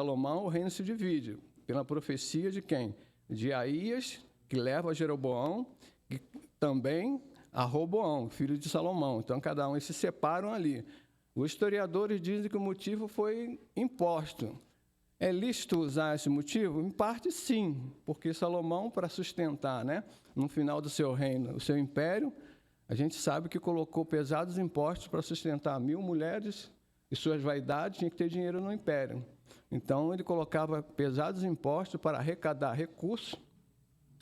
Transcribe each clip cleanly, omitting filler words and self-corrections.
Salomão, o reino se divide pela profecia de quem? De Aías, que leva a Jeroboão, e também a Roboão, filho de Salomão. Então, cada um, eles se separam ali. Os historiadores dizem que o motivo foi imposto. É lícito usar esse motivo? Em parte, sim, porque Salomão, para sustentar, né, no final do seu reino, o seu império, a gente sabe que colocou pesados impostos para sustentar 1000 mulheres e suas vaidades, tinha que ter dinheiro no império. Então, ele colocava pesados impostos para arrecadar recursos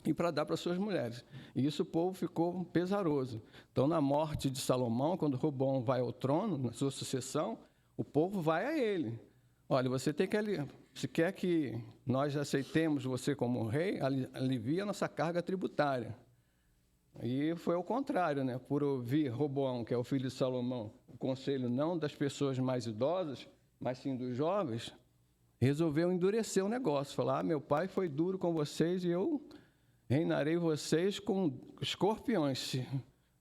e para dar para suas mulheres. E isso o povo ficou pesaroso. Então, na morte de Salomão, quando Roboão vai ao trono, na sua sucessão, o povo vai a ele. Olha, você tem que se quer que nós aceitemos você como rei, alivia a nossa carga tributária. E foi ao contrário, né? Por ouvir Roboão, que é o filho de Salomão, o conselho não das pessoas mais idosas, mas sim dos jovens, resolveu endurecer o negócio. Falar, meu pai foi duro com vocês e eu reinarei vocês com escorpiões.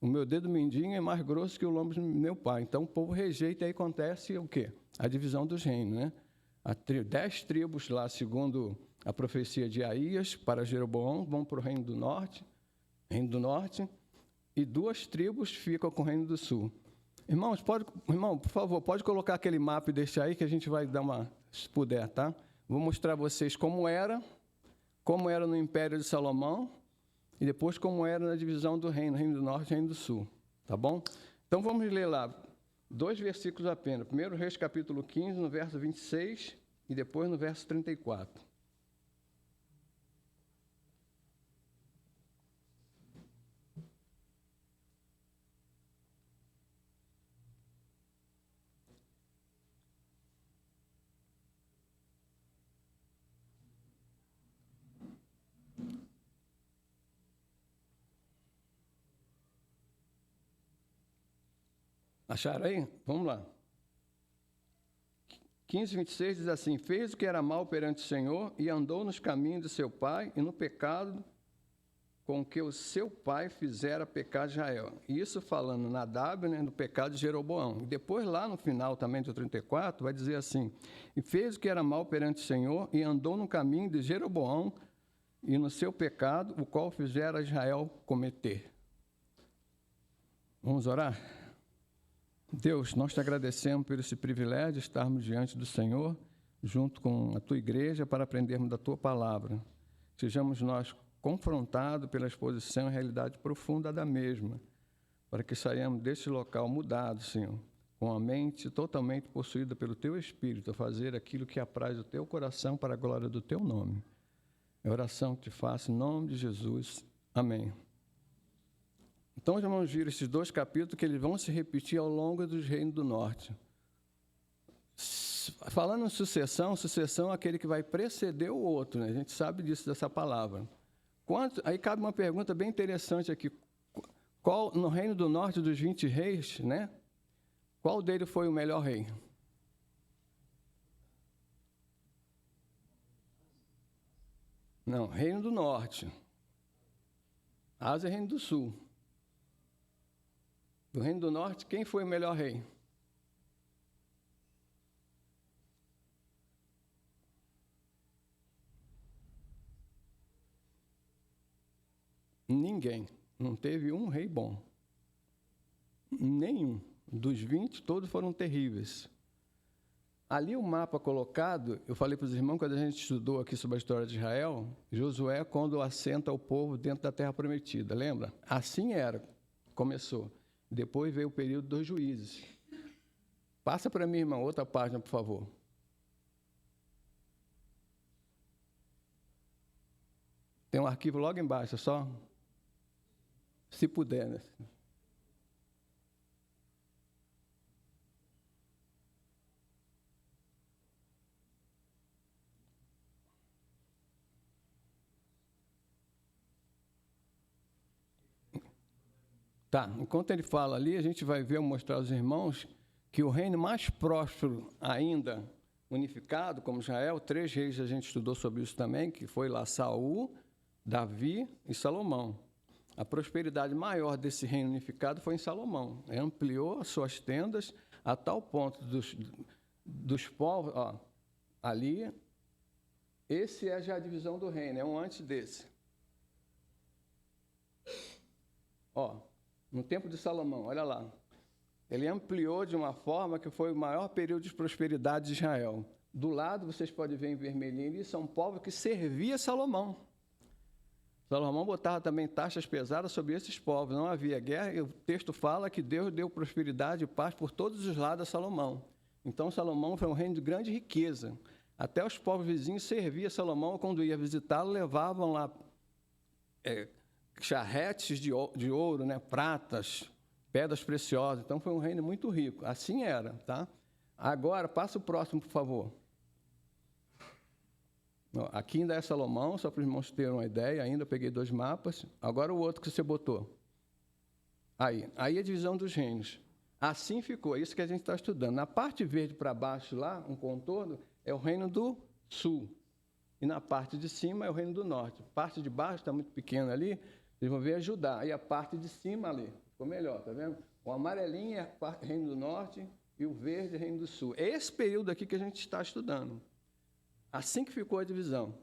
O meu dedo mindinho é mais grosso que o lombo do meu pai. Então, o povo rejeita e aí acontece o quê? A divisão dos reinos, né? 10 tribos lá, segundo a profecia de Aías, para Jeroboão, vão para o reino do norte, e 2 tribos ficam com o reino do sul. Irmãos, irmão, por favor, pode colocar aquele mapa e deixar aí que a gente vai dar uma, se puder, tá? Vou mostrar a vocês como era no Império de Salomão e depois como era na divisão do reino do norte e reino do sul, tá bom? Então vamos ler lá 2 versículos apenas. Primeiro Reis capítulo 15, no verso 26 e depois no verso 34. Acharam aí? Vamos lá. 15, 26 diz assim: fez o que era mal perante o Senhor e andou nos caminhos de seu pai e no pecado com que o seu pai fizera pecar de Israel. Isso falando Nadab, né, no pecado de Jeroboão. E depois, lá no final também do 34, vai dizer assim: e fez o que era mal perante o Senhor e andou no caminho de Jeroboão e no seu pecado, o qual fizera Israel cometer. Vamos orar? Deus, nós te agradecemos por esse privilégio de estarmos diante do Senhor, junto com a tua igreja, para aprendermos da tua palavra. Sejamos nós confrontados pela exposição e realidade profunda da mesma, para que saiamos deste local mudados, Senhor, com a mente totalmente possuída pelo teu Espírito, a fazer aquilo que apraz o teu coração para a glória do teu nome. É a oração que te faço em nome de Jesus. Amém. Então, já vamos ver esses 2 capítulos que eles vão se repetir ao longo dos reinos do norte. Falando em sucessão é aquele que vai preceder o outro, né? A gente sabe disso, dessa palavra. Aí cabe uma pergunta bem interessante aqui. Qual, no reino do norte dos 20 reis, né? Qual dele foi o melhor rei? Não, reino do norte. Asa é reino do sul. Do reino do norte, quem foi o melhor rei? Ninguém. Não teve um rei bom. Nenhum. Dos 20, todos foram terríveis. Ali o mapa colocado, eu falei para os irmãos, quando a gente estudou aqui sobre a história de Israel, Josué, quando assenta o povo dentro da terra prometida, lembra? Assim era, começou. Depois veio o período dos juízes. Passa para mim, irmão, outra página, por favor. Tem um arquivo logo embaixo, só se puder, né? Tá, enquanto ele fala ali, a gente vai ver, mostrar aos irmãos, que o reino mais próspero ainda, unificado, como Israel, 3 reis a gente estudou sobre isso também, que foi lá Saul, Davi e Salomão. A prosperidade maior desse reino unificado foi em Salomão. Ele ampliou as suas tendas a tal ponto dos povos, ó, ali Esse é já a divisão do reino, é um antes desse. Ó, no tempo de Salomão, olha lá. Ele ampliou de uma forma que foi o maior período de prosperidade de Israel. Do lado, vocês podem ver em vermelhinho ali, são povos que serviam Salomão. Salomão botava também taxas pesadas sobre esses povos. Não havia guerra, e o texto fala que Deus deu prosperidade e paz por todos os lados a Salomão. Então, Salomão foi um reino de grande riqueza. Até os povos vizinhos serviam Salomão, quando ia visitá-lo, levavam lá charretes de ouro, né, pratas, pedras preciosas. Então, foi um reino muito rico. Assim era, tá? Agora, passa o próximo, por favor. Aqui ainda é Salomão, só para os irmãos terem uma ideia. Ainda peguei 2 mapas. Agora o outro que você botou. Aí a divisão dos reinos. Assim ficou, isso que a gente está estudando. Na parte verde para baixo lá, um contorno, é o reino do sul. E na parte de cima é o reino do norte. A parte de baixo está muito pequena ali, vocês vão ver a Judá. E a parte de cima ali, ficou melhor, tá vendo? O amarelinho é o reino do norte e o verde é o reino do sul. É esse período aqui que a gente está estudando. Assim que ficou a divisão.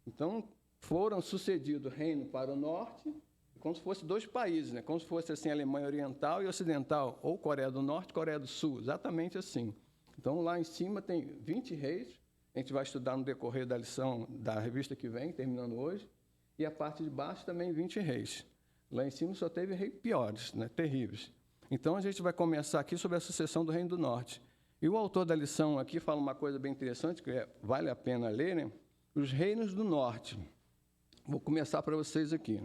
Então, foram sucedidos reino para o norte, como se fossem 2 países, né? Como se fosse assim, Alemanha Oriental e Ocidental, ou Coreia do Norte e Coreia do Sul, exatamente assim. Então, lá em cima tem 20 reis, a gente vai estudar no decorrer da lição da revista que vem, terminando hoje, e a parte de baixo também 20 reis. Lá em cima só teve reis piores, né? Terríveis. Então, a gente vai começar aqui sobre a sucessão do reino do norte. E o autor da lição aqui fala uma coisa bem interessante, que vale a pena ler, né? Os reinos do norte. Vou começar para vocês aqui.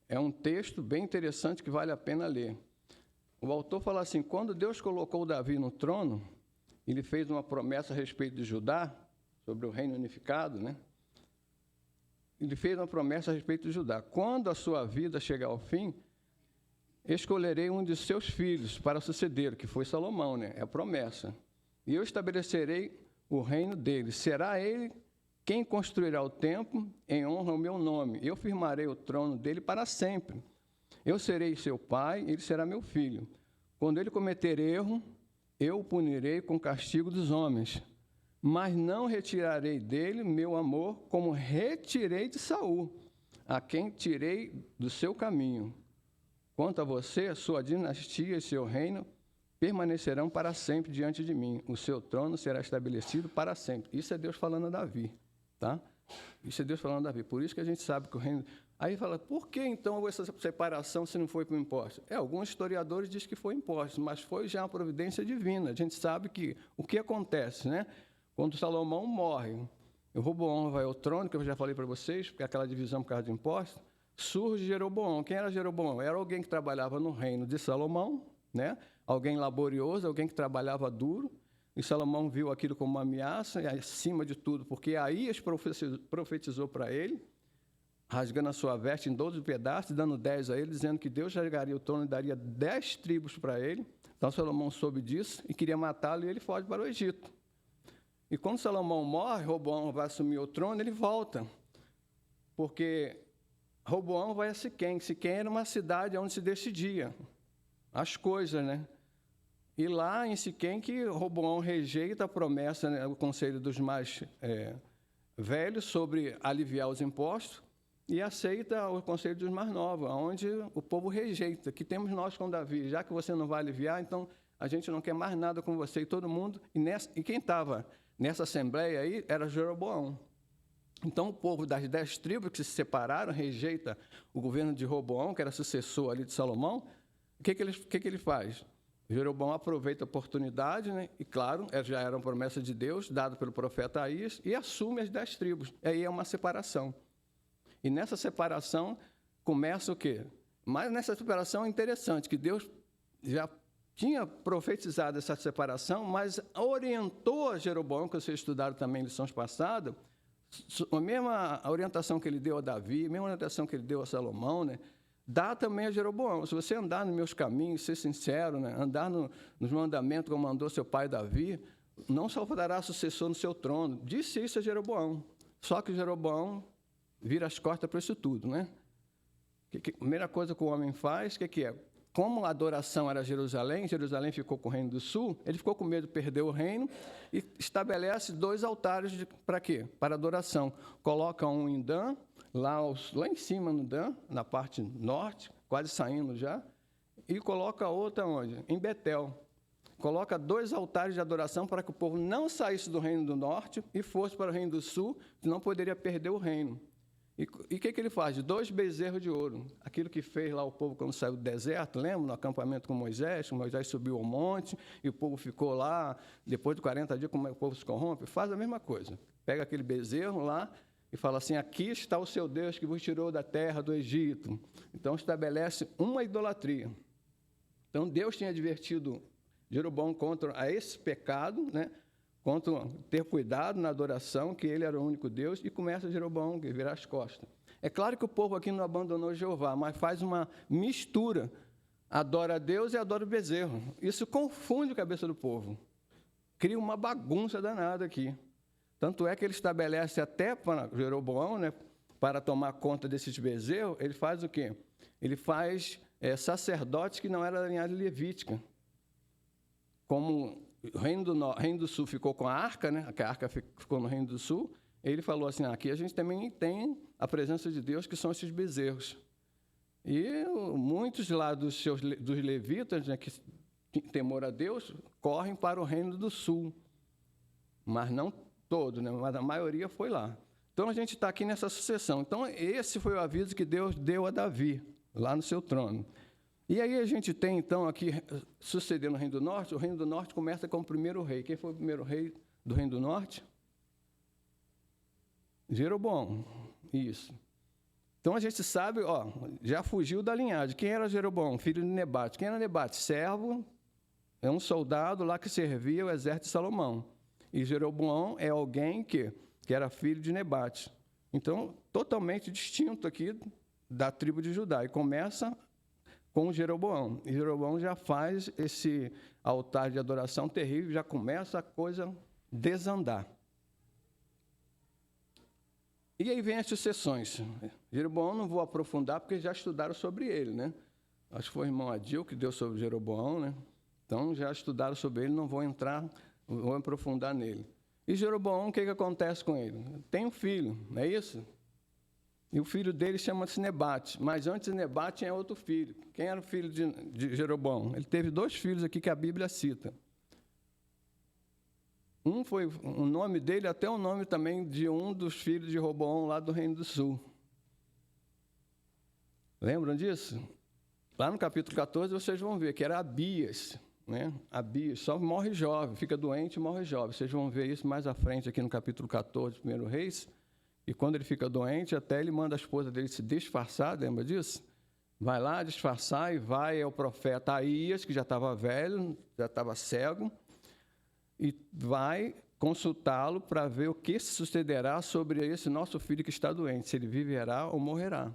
É um texto bem interessante que vale a pena ler. O autor fala assim, quando Deus colocou Davi no trono, ele fez uma promessa a respeito de Judá, sobre o reino unificado, né? Ele fez uma promessa a respeito de Judá. Quando a sua vida chegar ao fim, escolherei um de seus filhos para suceder, que foi Salomão, né? É a promessa. E eu estabelecerei o reino dele. Será ele quem construirá o templo em honra ao meu nome. Eu firmarei o trono dele para sempre. Eu serei seu pai, ele será meu filho. Quando ele cometer erro, eu o punirei com o castigo dos homens. Mas não retirarei dele meu amor, como retirei de Saul, a quem tirei do seu caminho. Quanto a você, sua dinastia e seu reino permanecerão para sempre diante de mim. O seu trono será estabelecido para sempre. Isso é Deus falando a Davi, tá? Isso é Deus falando a Davi. Por isso que a gente sabe que o reino... Aí fala, por que então essa separação se não foi por imposto? Alguns historiadores dizem que foi imposto, mas foi já uma providência divina. A gente sabe que o que acontece, né? Quando Salomão morre, o Roboão vai ao trono, que eu já falei para vocês, porque é aquela divisão por causa de impostos, surge Jeroboão. Quem era Jeroboão? Era alguém que trabalhava no reino de Salomão, né? Alguém laborioso, alguém que trabalhava duro, e Salomão viu aquilo como uma ameaça, e acima de tudo, porque Aías profetizou para ele, rasgando a sua veste em 12 pedaços, dando 10 a ele, dizendo que Deus largaria o trono e daria 10 tribos para ele. Então Salomão soube disso e queria matá-lo, e ele foge para o Egito. E quando Salomão morre, Roboão vai assumir o trono, ele volta, porque Roboão vai a Siquém. Siquém era uma cidade onde se decidia as coisas, né? E lá em Siquém que Roboão rejeita a promessa, né, o conselho dos mais velhos sobre aliviar os impostos e aceita o conselho dos mais novos, onde o povo rejeita. Que temos nós com Davi, já que você não vai aliviar, então a gente não quer mais nada com você e todo mundo. E quem estava nessa assembleia aí era Jeroboão. Então, o povo das 10 tribos que se separaram rejeita o governo de Roboão, que era sucessor ali de Salomão. O que ele faz? Jeroboão aproveita a oportunidade, né? E, claro, já era uma promessa de Deus, dada pelo profeta Aías, e assume as 10 tribos. E aí é uma separação. E nessa separação começa o quê? Mas nessa separação é interessante, que Deus já tinha profetizado essa separação, mas orientou a Jeroboão, que vocês estudaram também em lições passadas, a mesma orientação que ele deu a Davi, a mesma orientação que ele deu a Salomão, né? Dá também a Jeroboão. Se você andar nos meus caminhos, ser sincero, né? Andar nos mandamentos como mandou seu pai Davi, não salvará sucessor no seu trono. Disse isso a Jeroboão. Só que Jeroboão vira as costas para isso tudo, né? A primeira coisa que o homem faz, o que é? como a adoração era Jerusalém, Jerusalém ficou com o Reino do Sul, ele ficou com medo de perder o reino e estabelece 2 altares para quê? Para adoração. Coloca um em Dan, lá em cima no Dan, na parte norte, quase saindo já, e coloca outra onde? Em Betel. Coloca 2 altares de adoração para que o povo não saísse do reino do norte e fosse para o reino do sul, senão poderia perder o reino. E o que ele faz? 2 bezerros de ouro. Aquilo que fez lá o povo quando saiu do deserto, lembra? No acampamento com Moisés subiu ao monte e o povo ficou lá, depois de 40 dias, como o povo se corrompe? Faz a mesma coisa. Pega aquele bezerro lá e fala assim, aqui está o seu Deus que vos tirou da terra do Egito. Então, estabelece uma idolatria. Então, Deus tinha advertido Jeroboão contra esse pecado, né? Contra ter cuidado na adoração, que ele era o único Deus, e começa Jeroboão a virar as costas. É claro que o povo aqui não abandonou Jeová, mas faz uma mistura, adora a Deus e adora o bezerro. Isso confunde a cabeça do povo, cria uma bagunça danada aqui. Tanto é que ele estabelece até para Jeroboão, né, para tomar conta desses bezerros, ele faz o quê? Ele faz sacerdotes que não eram da linhagem levítica. Como o Reino do Sul ficou com a arca, né? A arca ficou no Reino do Sul, ele falou assim, aqui a gente também tem a presença de Deus, que são esses bezerros. E muitos lá dos levitas, né, que têm temor a Deus, correm para o Reino do Sul. Mas não todos, né? Mas a maioria foi lá. Então, a gente está aqui nessa sucessão. Então, esse foi o aviso que Deus deu a Davi, lá no seu trono. E aí a gente tem, então, aqui, sucedendo o Reino do Norte, o Reino do Norte começa com o primeiro rei. Quem foi o primeiro rei do Reino do Norte? Jeroboão. Isso. Então, a gente sabe, já fugiu da linhagem. Quem era Jeroboão? Filho de Nebate. Quem era Nebate? Servo, é um soldado lá que servia o exército de Salomão. E Jeroboão é alguém que era filho de Nebate. Então, totalmente distinto aqui da tribo de Judá. E começa com Jeroboão. E Jeroboão já faz esse altar de adoração terrível, já começa a coisa desandar. E aí vem as sucessões. Jeroboão não vou aprofundar, porque já estudaram sobre ele, né? Acho que foi o irmão Adil que deu sobre Jeroboão, né? Então, já estudaram sobre ele, não vou entrar, vou aprofundar nele. E Jeroboão, o que acontece com ele? Tem um filho, não é isso? E o filho dele chama-se Nebate, mas antes de Nebate tinha outro filho. Quem era o filho de Jeroboão? Ele teve 2 filhos aqui que a Bíblia cita. Um foi o nome dele, até o nome também de um dos filhos de Roboão, lá do Reino do Sul. Lembram disso? Lá no capítulo 14, vocês vão ver que era Abias, né? Abias só morre jovem, fica doente e morre jovem. Vocês vão ver isso mais à frente, aqui no capítulo 14, 1 Reis. E quando ele fica doente, até ele manda a esposa dele se disfarçar, lembra disso? Vai lá disfarçar e vai ao profeta Aías, que já estava velho, já estava cego, e vai consultá-lo para ver o que sucederá sobre esse nosso filho que está doente, se ele viverá ou morrerá.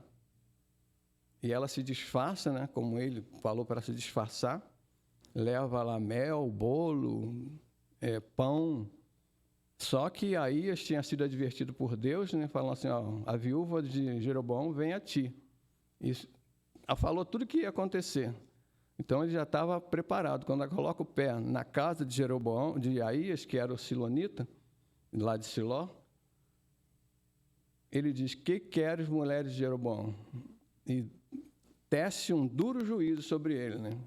E ela se disfarça, né, como ele falou para se disfarçar, leva lá mel, bolo, pão. Só que Aías tinha sido advertido por Deus, né, falando assim, a viúva de Jeroboão vem a ti. Isso, ela falou tudo o que ia acontecer. Então, ele já estava preparado. Quando ela coloca o pé na casa de Jeroboão, de Aías, que era o silonita, lá de Siló, ele diz, que queres, mulheres de Jeroboão? E tece um duro juízo sobre ele, né?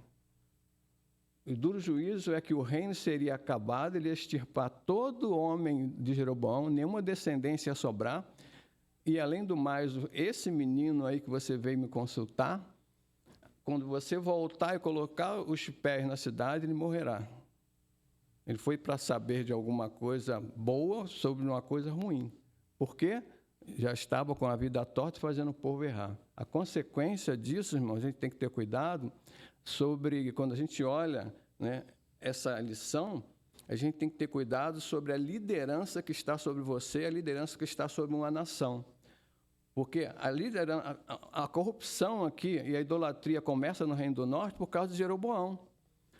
O duro juízo é que o reino seria acabado, ele ia extirpar todo homem de Jeroboão, nenhuma descendência ia sobrar, e, além do mais, esse menino aí que você veio me consultar, quando você voltar e colocar os pés na cidade, ele morrerá. Ele foi para saber de alguma coisa boa sobre uma coisa ruim. Por quê? Já estava com a vida torta, fazendo o povo errar. A consequência disso, irmãos, a gente tem que ter cuidado sobre, quando a gente olha, né, essa lição, a gente tem que ter cuidado sobre a liderança que está sobre você, a liderança que está sobre uma nação. Porque a corrupção aqui e a idolatria começa no Reino do Norte por causa de Jeroboão.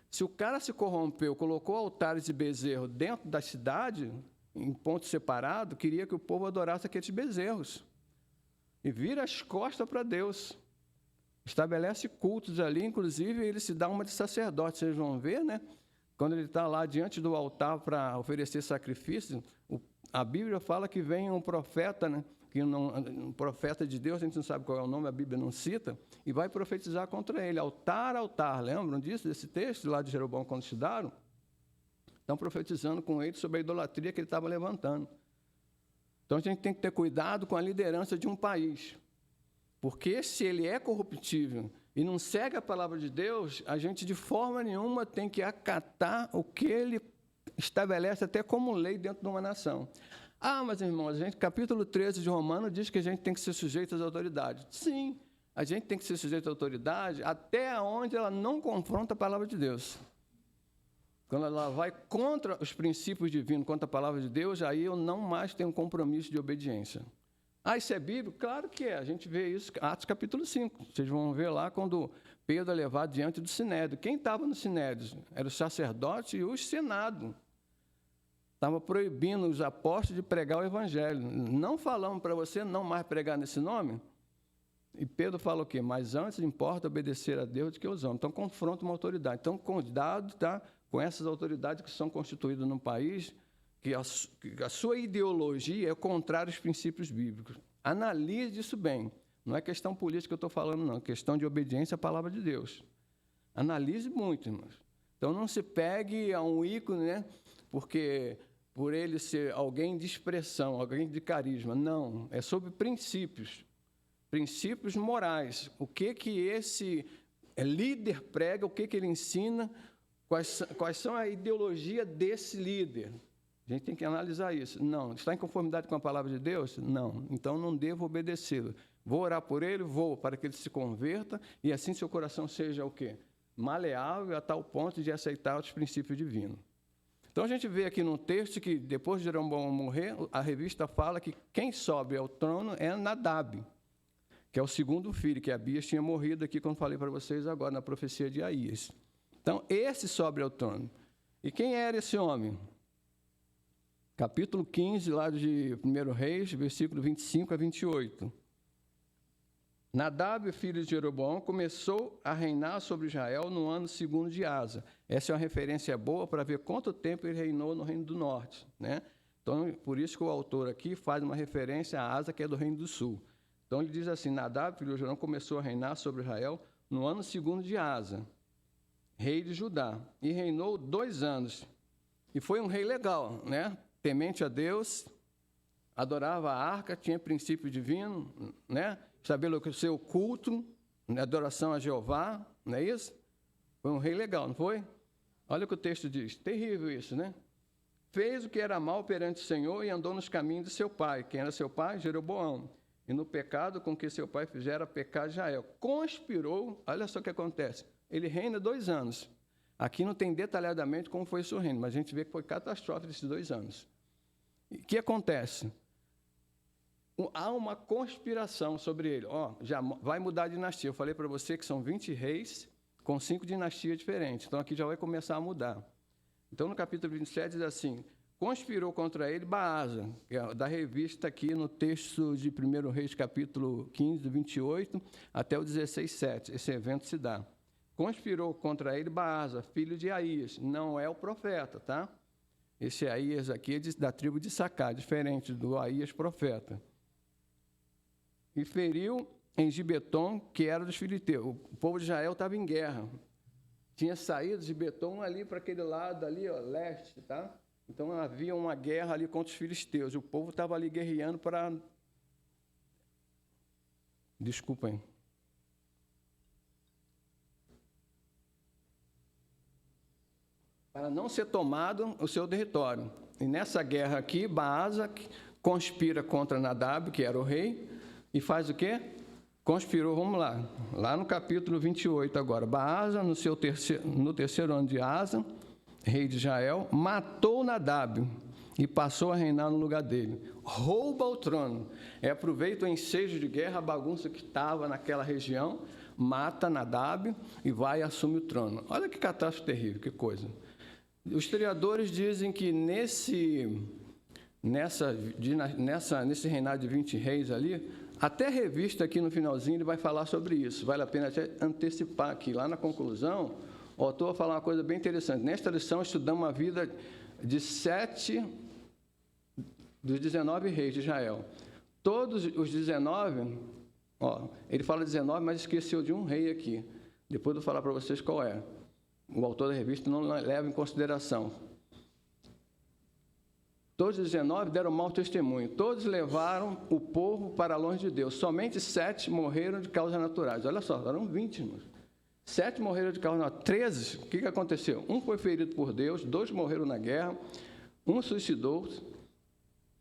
Se o cara se corrompeu, colocou altares de bezerro dentro da cidade, em pontos separados, queria que o povo adorasse aqueles bezerros. E vira as costas para Deus. Estabelece cultos ali, inclusive ele se dá uma de sacerdote. Vocês vão ver, né? Quando ele está lá diante do altar para oferecer sacrifício, a Bíblia fala que vem um profeta, né? Que não, um profeta de Deus, a gente não sabe qual é o nome, a Bíblia não cita, e vai profetizar contra ele. Altar, altar. Lembram disso, desse texto lá de Jeroboão, quando estudaram? Estão profetizando com ele sobre a idolatria que ele estava levantando. Então, a gente tem que ter cuidado com a liderança de um país. Porque se ele é corruptível e não segue a palavra de Deus, a gente, de forma nenhuma, tem que acatar o que ele estabelece até como lei dentro de uma nação. Ah, mas, irmãos, a gente, capítulo 13 de Romanos diz que a gente tem que ser sujeito às autoridades. Sim, a gente tem que ser sujeito à autoridade até onde ela não confronta a palavra de Deus. Quando ela vai contra os princípios divinos, contra a palavra de Deus, aí eu não mais tenho um compromisso de obediência. Ah, isso é bíblico? Claro que é. A gente vê isso em Atos capítulo 5. Vocês vão ver lá quando Pedro é levado diante do Sinédrio. Quem estava no Sinédrio? Era o sacerdote e o Senado. Estava proibindo os apóstolos de pregar o evangelho. Não falamos para você não mais pregar nesse nome? E Pedro fala o quê? Mas antes importa obedecer a Deus do que aos homens. Então, confronta uma autoridade. Então, cuidado, tá, com essas autoridades que são constituídas no país, que a sua ideologia é contrária aos princípios bíblicos. Analise isso bem. Não é questão política que eu estou falando, não. É questão de obediência à palavra de Deus. Analise muito, irmãos. Então, não se pegue a um ícone, né? Porque por ele ser alguém de expressão, alguém de carisma. Não, é sobre princípios. Princípios morais. O que esse líder prega, o que ele ensina, quais são a ideologia desse líder. A gente tem que analisar isso. Não, está em conformidade com a palavra de Deus? Não, então não devo obedecê-lo. Vou orar por ele? Vou, para que ele se converta e assim seu coração seja o quê? Maleável a tal ponto de aceitar os princípios divinos. Então, a gente vê aqui no texto que, depois de Jeroboão morrer, a revista fala que quem sobe ao trono é Nadab, que é o segundo filho, que Abias tinha morrido aqui, como falei para vocês agora, na profecia de Aías. Então, esse sobe ao trono. E quem era esse homem? Capítulo 15, lá de 1 Reis, versículo 25 a 28. Nadab, filho de Jeroboão, começou a reinar sobre Israel no ano 2º de Asa. Essa é uma referência boa para ver quanto tempo ele reinou no Reino do Norte, né? Então, por isso que o autor aqui faz uma referência a Asa, que é do Reino do Sul. Então, ele diz assim, Nadab, filho de Jeroboão, começou a reinar sobre Israel no ano 2º de Asa, rei de Judá, e reinou 2 anos. E foi um rei legal, né? Temente a Deus, adorava a arca, tinha princípio divino, né? Estabeleceu o culto, né? Adoração a Jeová, não é isso? Foi um rei legal, não foi? Olha o que o texto diz, terrível isso, né? Fez o que era mal perante o Senhor e andou nos caminhos de seu pai. Quem era seu pai? Jeroboão. E no pecado com que seu pai fizera pecar Israel. Conspirou, olha só o que acontece. Ele reina 2 anos. Aqui não tem detalhadamente como foi seu reino, mas a gente vê que foi catastrófico esses 2 anos. E o que acontece? Há uma conspiração sobre ele. Já vai mudar a dinastia. Eu falei para você que são 20 reis com 5 dinastias diferentes. Então, aqui já vai começar a mudar. Então, no capítulo 27, diz assim, conspirou contra ele Baasa, que é da revista aqui no texto de 1 Reis, capítulo 15, do 28, até o 16, 7. Esse evento se dá. Conspirou contra ele Baasa, filho de Aías. Não é o profeta, tá? Esse Aías aqui é da tribo de Sacá, diferente do Aías profeta. E feriu em Gibeton, que era dos filisteus. O povo de Israel estava em guerra. Tinha saído de Gibeton ali para aquele lado ali, leste, tá? Então havia uma guerra ali contra os filisteus. O povo estava ali guerreando para... Desculpem. Para não ser tomado o seu território. E nessa guerra aqui, Baasa conspira contra Nadab, que era o rei, e faz o quê? Conspirou, vamos lá no capítulo 28 agora. Baasa, no 3º ano de Asa, rei de Israel, matou Nadab e passou a reinar no lugar dele. Rouba o trono. Aproveita o ensejo de guerra, a bagunça que estava naquela região, mata Nadab e vai e assume o trono. Olha que catástrofe terrível, que coisa. Os historiadores dizem que nesse reinado de 20 reis ali, Até revista aqui no finalzinho ele vai falar sobre isso. Vale a pena até antecipar aqui. Lá na conclusão, o autor vai falar uma coisa bem interessante. Nesta lição, estudamos a vida de 7 dos 19 reis de Israel. Todos os 19, ele fala 19, mas esqueceu de um rei aqui. Depois eu vou falar para vocês qual é. O autor da revista não leva em consideração. Todos os 19 deram mau testemunho. Todos levaram o povo para longe de Deus. Somente 7 morreram de causas naturais. Olha só, eram 20, irmãos. 7 morreram de causas naturais. 13, o que aconteceu? Um foi ferido por Deus, 2 morreram na guerra, um suicidou-se,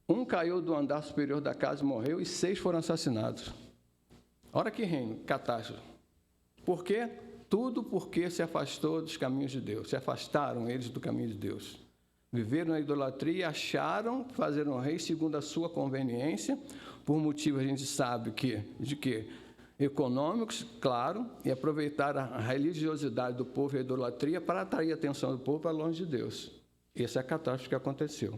um caiu do andar superior da casa e morreu, e 6 foram assassinados. Olha que reino, catástrofe. Por quê? Tudo porque se afastou dos caminhos de Deus. Se afastaram eles do caminho de Deus. Viveram na idolatria, acharam fazer um rei segundo a sua conveniência, por motivo a gente sabe de que econômicos, claro, e aproveitar a religiosidade do povo e a idolatria para atrair a atenção do povo para longe de Deus. Essa é a catástrofe que aconteceu.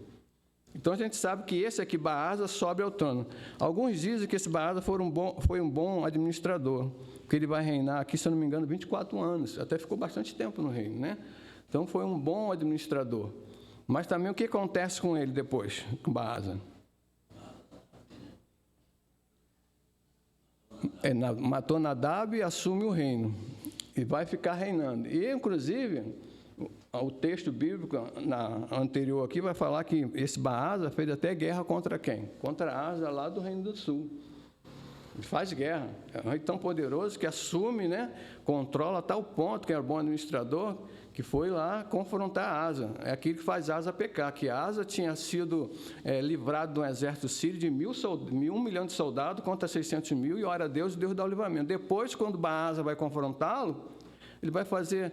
Então a gente sabe que esse aqui, Baasa, sobe ao trono. Alguns dizem que esse Baasa foi um bom administrador, que ele vai reinar aqui, se eu não me engano, 24 anos, até ficou bastante tempo no reino, né? Então foi um bom administrador. Mas também o que acontece com ele depois, com Baasa? Matou Nadab e assume o reino. E vai ficar reinando. E, inclusive, o texto bíblico anterior aqui vai falar que esse Baasa fez até guerra contra quem? Contra Asa, lá do Reino do Sul. Ele faz guerra. É um rei tão poderoso que assume, né? Controla a tal ponto que era bom administrador, que foi lá confrontar Asa. É aquele que faz Asa pecar, que Asa tinha sido livrado de um exército sírio de 1 milhão de soldados contra 600 mil, e ora a Deus, Deus dá o livramento. Depois, quando Baasa vai confrontá-lo, ele vai fazer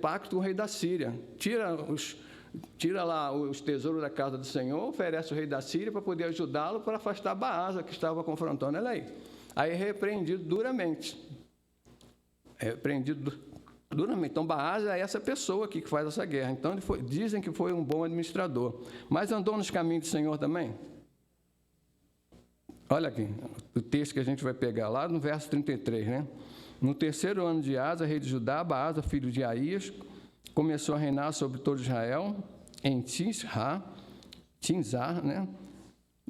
pacto com o rei da Síria. Tira lá os tesouros da casa do Senhor, oferece o rei da Síria para poder ajudá-lo para afastar Baasa, que estava confrontando ele aí. Aí é repreendido duramente. Então, Baasa é essa pessoa aqui que faz essa guerra. Então, dizem que foi um bom administrador. Mas andou nos caminhos do Senhor também? Olha aqui, o texto que a gente vai pegar lá no verso 33, né? No 3º ano de Asa, rei de Judá, Baasa, filho de Aías, começou a reinar sobre todo Israel, em Tinsar, né?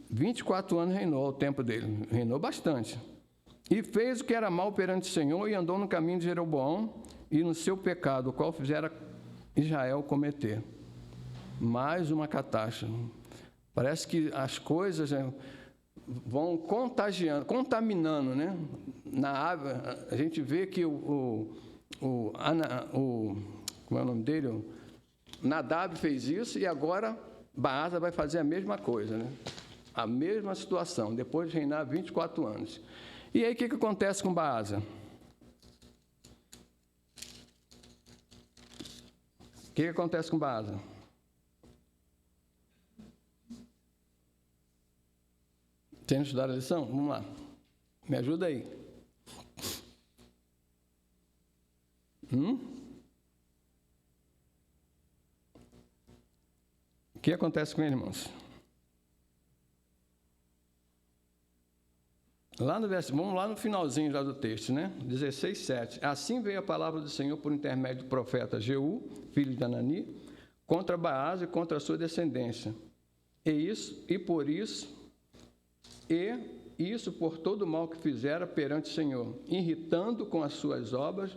24 anos reinou ao tempo dele, reinou bastante. E fez o que era mal perante o Senhor, e andou no caminho de Jeroboão, e no seu pecado, o qual fizera Israel cometer. Mais uma catástrofe. Parece que as coisas vão contaminando, né? Na água, a gente vê que como é o nome dele? Nadab fez isso, e agora Baasa vai fazer a mesma coisa, né? A mesma situação, depois de reinar 24 anos. E aí o que acontece com Baasa? O que acontece com Baasa? Tem estudado a lição? Vamos lá. Me ajuda aí. O que acontece com ele, irmãos? Vamos lá no finalzinho já do texto, né? 16:7. Assim veio a palavra do Senhor por intermédio do profeta Jeú, filho de Anani, contra Baasa e contra a sua descendência. E por todo o mal que fizera perante o Senhor, irritando com as suas obras,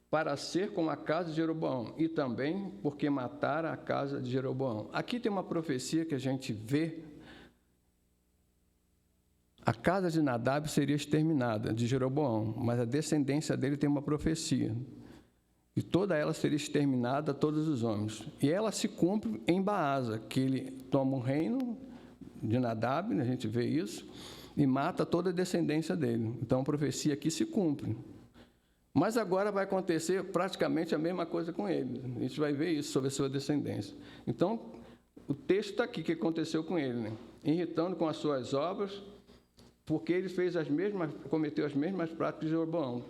para ser como a casa de Jeroboão, e também porque matara a casa de Jeroboão. Aqui tem uma profecia que a gente vê. A casa de Nadab seria exterminada, de Jeroboão, mas a descendência dele tem uma profecia. E toda ela seria exterminada, todos os homens. E ela se cumpre em Baasa, que ele toma o reino de Nadab, a gente vê isso, e mata toda a descendência dele. Então a profecia aqui se cumpre. Mas agora vai acontecer praticamente a mesma coisa com ele. A gente vai ver isso sobre a sua descendência. Então, o texto está aqui, que aconteceu com ele, né? Irritando com as suas obras, porque ele cometeu as mesmas práticas de Jeroboão.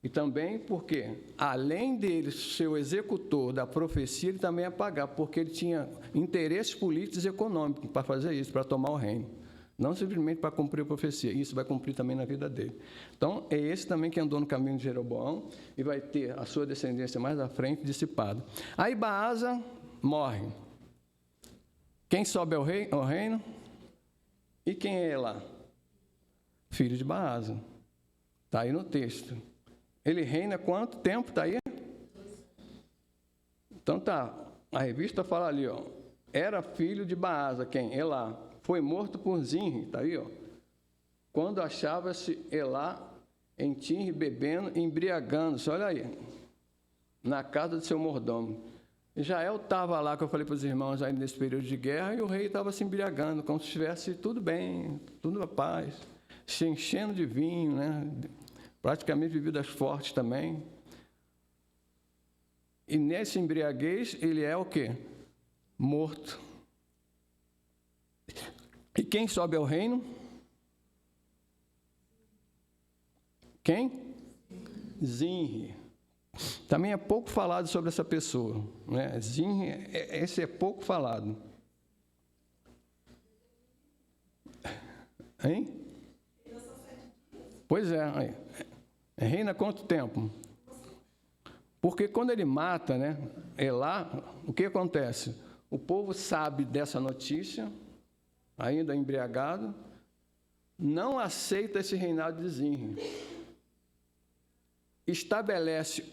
E também porque, além dele ser o executor da profecia, ele também ia pagar, porque ele tinha interesses políticos e econômicos para fazer isso, para tomar o reino. Não simplesmente para cumprir a profecia, isso vai cumprir também na vida dele. Então, é esse também que andou no caminho de Jeroboão e vai ter a sua descendência mais à frente dissipada. Aí Baasa morre. Quem sobe ao reino? E quem é Elá? Filho de Baasa. Está aí no texto. Ele reina quanto tempo? Está aí? Então tá, a revista fala ali, ó. Era filho de Baasa, quem? Elá. Foi morto por Zinri, está aí, ó. Quando achava-se Elá em Tinri, bebendo, embriagando-se, olha aí, na casa de seu mordomo. Jael estava lá, que eu falei para os irmãos aí nesse período de guerra, e o rei estava se embriagando, como se estivesse tudo bem, tudo na paz, se enchendo de vinho, né? Praticamente bebidas fortes também. E nesse embriaguez, ele é o quê? Morto. E quem sobe ao reino? Quem? Zinri. Também é pouco falado sobre essa pessoa, né? Zinri, esse é pouco falado. Hein? Pois é. Reina quanto tempo? Porque quando ele mata, né, Elá, o que acontece? O povo sabe dessa notícia, ainda embriagado, não aceita esse reinado de Zinri. Estabelece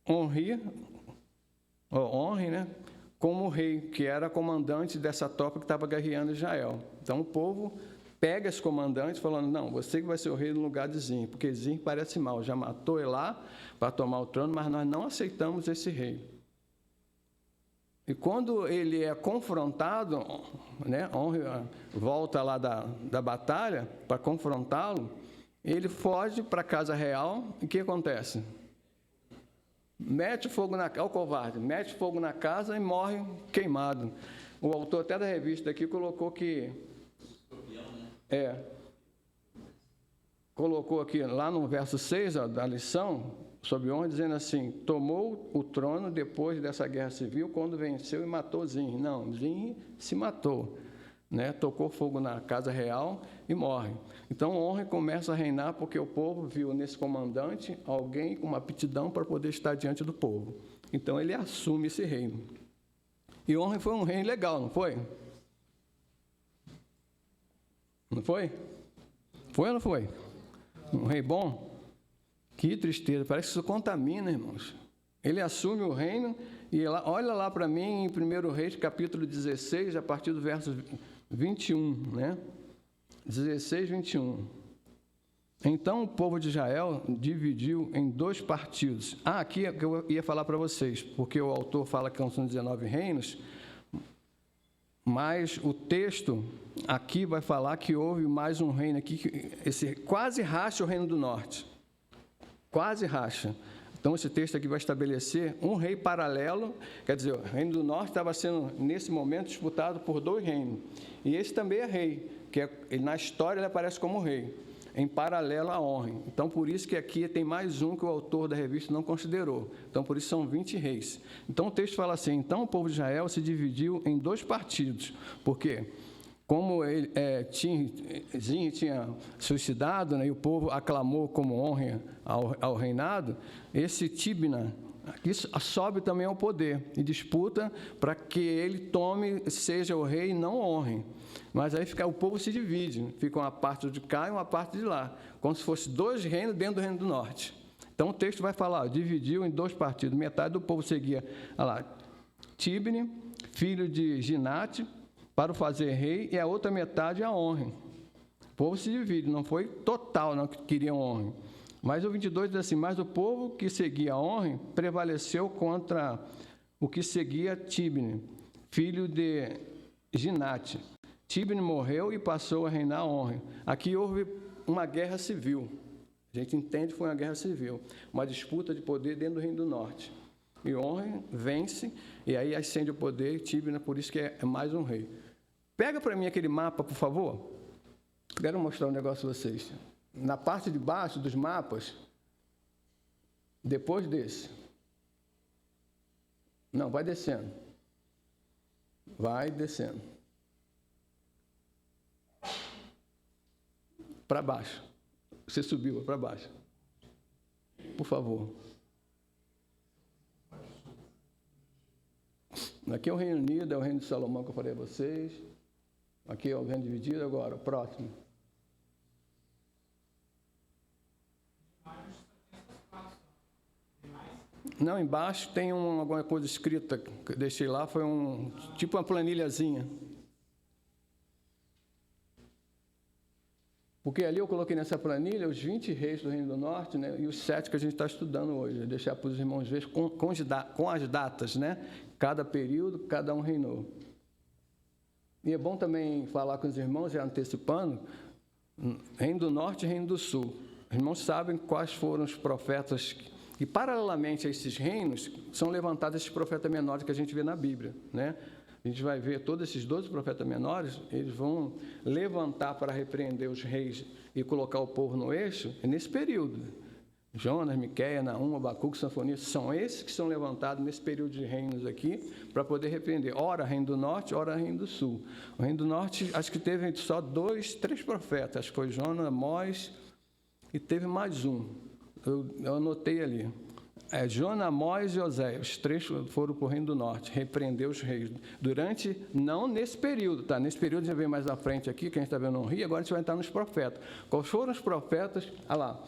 Onri, né, como rei, que era comandante dessa tropa que estava guerreando Israel. Então o povo pega esse comandante falando, não, você que vai ser o rei no lugar de Zinri, porque Zinri parece mal, já matou Elá para tomar o trono, mas nós não aceitamos esse rei. E quando ele é confrontado, né, volta lá da batalha para confrontá-lo, ele foge para a casa real, e o que acontece? Mete fogo na casa, o covarde, mete fogo na casa e morre queimado. O autor até da revista aqui colocou que... colocou aqui, lá no verso 6 ó, da lição, sobre honra, dizendo assim, tomou o trono depois dessa guerra civil, quando venceu e matou Zinri. Não, Zinri se matou, né? Tocou fogo na casa real e morre. Então, honra começa a reinar porque o povo viu nesse comandante alguém com uma aptidão para poder estar diante do povo. Então, ele assume esse reino. E honra foi um reino legal, não foi? Não foi? Foi ou não foi? Um rei bom? Que tristeza, parece que isso contamina, irmãos. Ele assume o reino e olha lá para mim em 1 Reis, capítulo 16, a partir do verso 21, né? 16, 21. Então o povo de Israel dividiu em 2 partidos. Aqui é que eu ia falar para vocês, porque o autor fala que são 19 reinos, mas o texto aqui vai falar que houve mais um reino aqui, esse quase racha o reino do norte. Quase racha. Então, esse texto aqui vai estabelecer um rei paralelo, quer dizer, o reino do norte estava sendo, nesse momento, disputado por 2 reinos. E esse também é rei, que na história ele aparece como rei, em paralelo a honra. Então, por isso que aqui tem mais um que o autor da revista não considerou. Então, por isso são 20 reis. Então, o texto fala assim, então o povo de Israel se dividiu em 2 partidos. Por quê? Como Zinri tinha suicidado, né, e o povo aclamou como honra ao reinado, esse Tibna aqui sobe também ao poder e disputa para que ele seja o rei e não honre. Mas aí o povo se divide, fica uma parte de cá e uma parte de lá, como se fosse 2 reinos dentro do reino do norte. Então o texto vai falar, dividiu em 2 partidos, metade do povo seguia Tibni, filho de Ginate, para o fazer rei, e a outra metade a honra. O povo se divide, não foi total, não, que queriam honra. Mas o 22 diz assim, mas o povo que seguia a honra prevaleceu contra o que seguia Tibni, filho de Ginate. Tibni morreu e passou a reinar a honra. Aqui houve uma guerra civil. A gente entende que foi uma guerra civil, uma disputa de poder dentro do reino do norte. E honra vence, e aí ascende o poder, Tibni, por isso que é mais um rei. Pega para mim aquele mapa, por favor. Quero mostrar um negócio a vocês. Na parte de baixo dos mapas, depois desse. Não, vai descendo. Vai descendo. Para baixo. Você subiu para baixo. Por favor. Aqui é o Reino Unido, é o Reino de Salomão que eu falei a vocês. Aqui é o Reino dividido. Agora, próximo. Não, embaixo tem alguma coisa escrita que eu deixei lá, foi tipo uma planilhazinha. Porque ali eu coloquei nessa planilha os 20 reis do Reino do Norte, né, e os 7 que a gente está estudando hoje. Eu deixar para os irmãos ver com as datas, né? Cada período, cada um reinou. E é bom também falar com os irmãos, já antecipando, Reino do Norte e Reino do Sul. Os irmãos sabem quais foram os profetas. E, paralelamente a esses reinos, são levantados esses profetas menores que a gente vê na Bíblia, né? A gente vai ver todos esses 12 profetas menores, eles vão levantar para repreender os reis e colocar o povo no eixo, nesse período. Jonas, Miqueias, Naum, Abacuque, Sanfonias, são esses que são levantados nesse período de reinos aqui, para poder repreender. Ora, Reino do Norte, ora, Reino do Sul. O Reino do Norte, acho que teve só 2, 3 profetas, acho que foi Jonas, Amós, e teve mais um. Eu anotei ali. Jonas, Amós e Oséias, os 3 foram para o Reino do Norte, repreender os reis. Não nesse período, tá? Nesse período a gente vê mais à frente aqui, que a gente está vendo no Rio, agora a gente vai entrar nos profetas. Quais foram os profetas? Olha lá.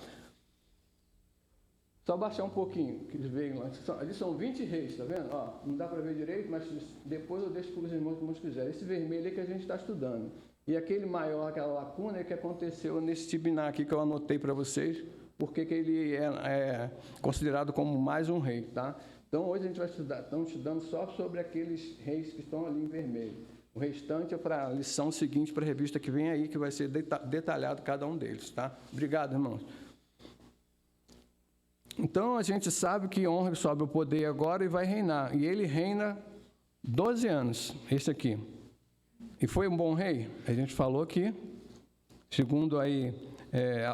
Só baixar um pouquinho, que eles veem lá. Ali são 20 reis, tá vendo? Ó, não dá para ver direito, mas depois eu deixo para os irmãos como quiserem. Esse vermelho é que a gente está estudando. E aquele maior, aquela lacuna, é que aconteceu nesse Tibiná aqui, que eu anotei para vocês, porque que ele é considerado como mais um rei, tá? Então, hoje a gente vai estudar, estamos estudando só sobre aqueles reis que estão ali em vermelho. O restante é para a lição seguinte, para a revista que vem aí, que vai ser detalhado cada um deles, tá? Obrigado, irmãos. Então, a gente sabe que honra sobe o poder agora e vai reinar. E ele reina 12 anos, esse aqui. E foi um bom rei? A gente falou que, segundo aí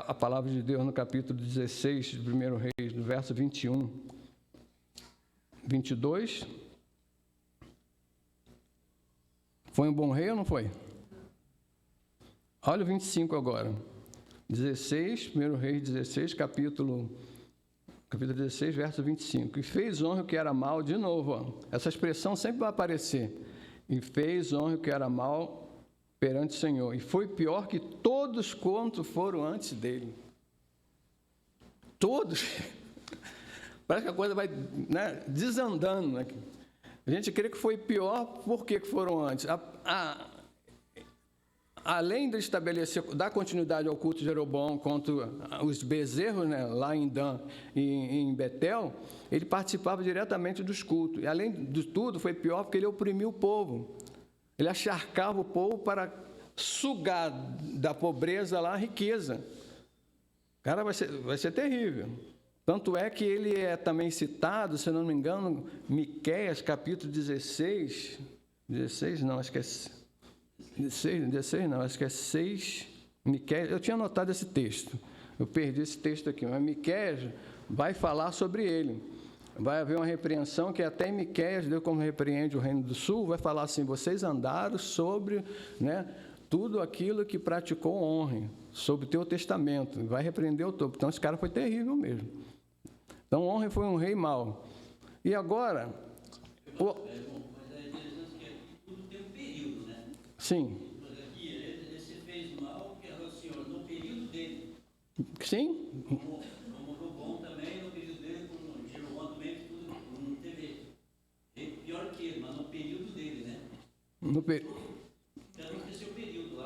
a palavra de Deus no capítulo 16 do 1 Reis, do verso 21, 22. Foi um bom rei ou não foi? Olha o 25 agora. 16, 1 Reis 16, capítulo 16, verso 25. E fez honra o que era mal, de novo, ó, essa expressão sempre vai aparecer. E fez honra o que era mal perante o Senhor. E foi pior que todos quanto foram antes dele. Todos. Parece que a coisa vai, né, desandando. Né? A gente crê que foi pior porque foram antes. Além de estabelecer, dar continuidade ao culto de Jeroboão contra os bezerros, né, lá em Dan e em Betel, ele participava diretamente dos cultos. E, além de tudo, foi pior porque ele oprimiu o povo. Ele acharcava o povo para sugar da pobreza lá a riqueza. Cara, vai ser terrível. Tanto é que ele é também citado, se não me engano, Miqueias, capítulo 16. 16 não, acho que é 16 não, acho que é 6. Miqueias, eu tinha anotado esse texto. Eu perdi esse texto aqui, mas Miqueias vai falar sobre ele. Vai haver uma repreensão que até em Miqueias, Deus como repreende o Reino do Sul, vai falar assim, vocês andaram sobre, né, tudo aquilo que praticou honre, sobre o teu testamento, vai repreender o topo. Então esse cara foi terrível mesmo. Então honre foi um rei mau. E agora... Mas é interessante que aqui tudo tem um período, né? Sim. Aqui ele se fez mal, que era o Senhor, no período dele. Sim.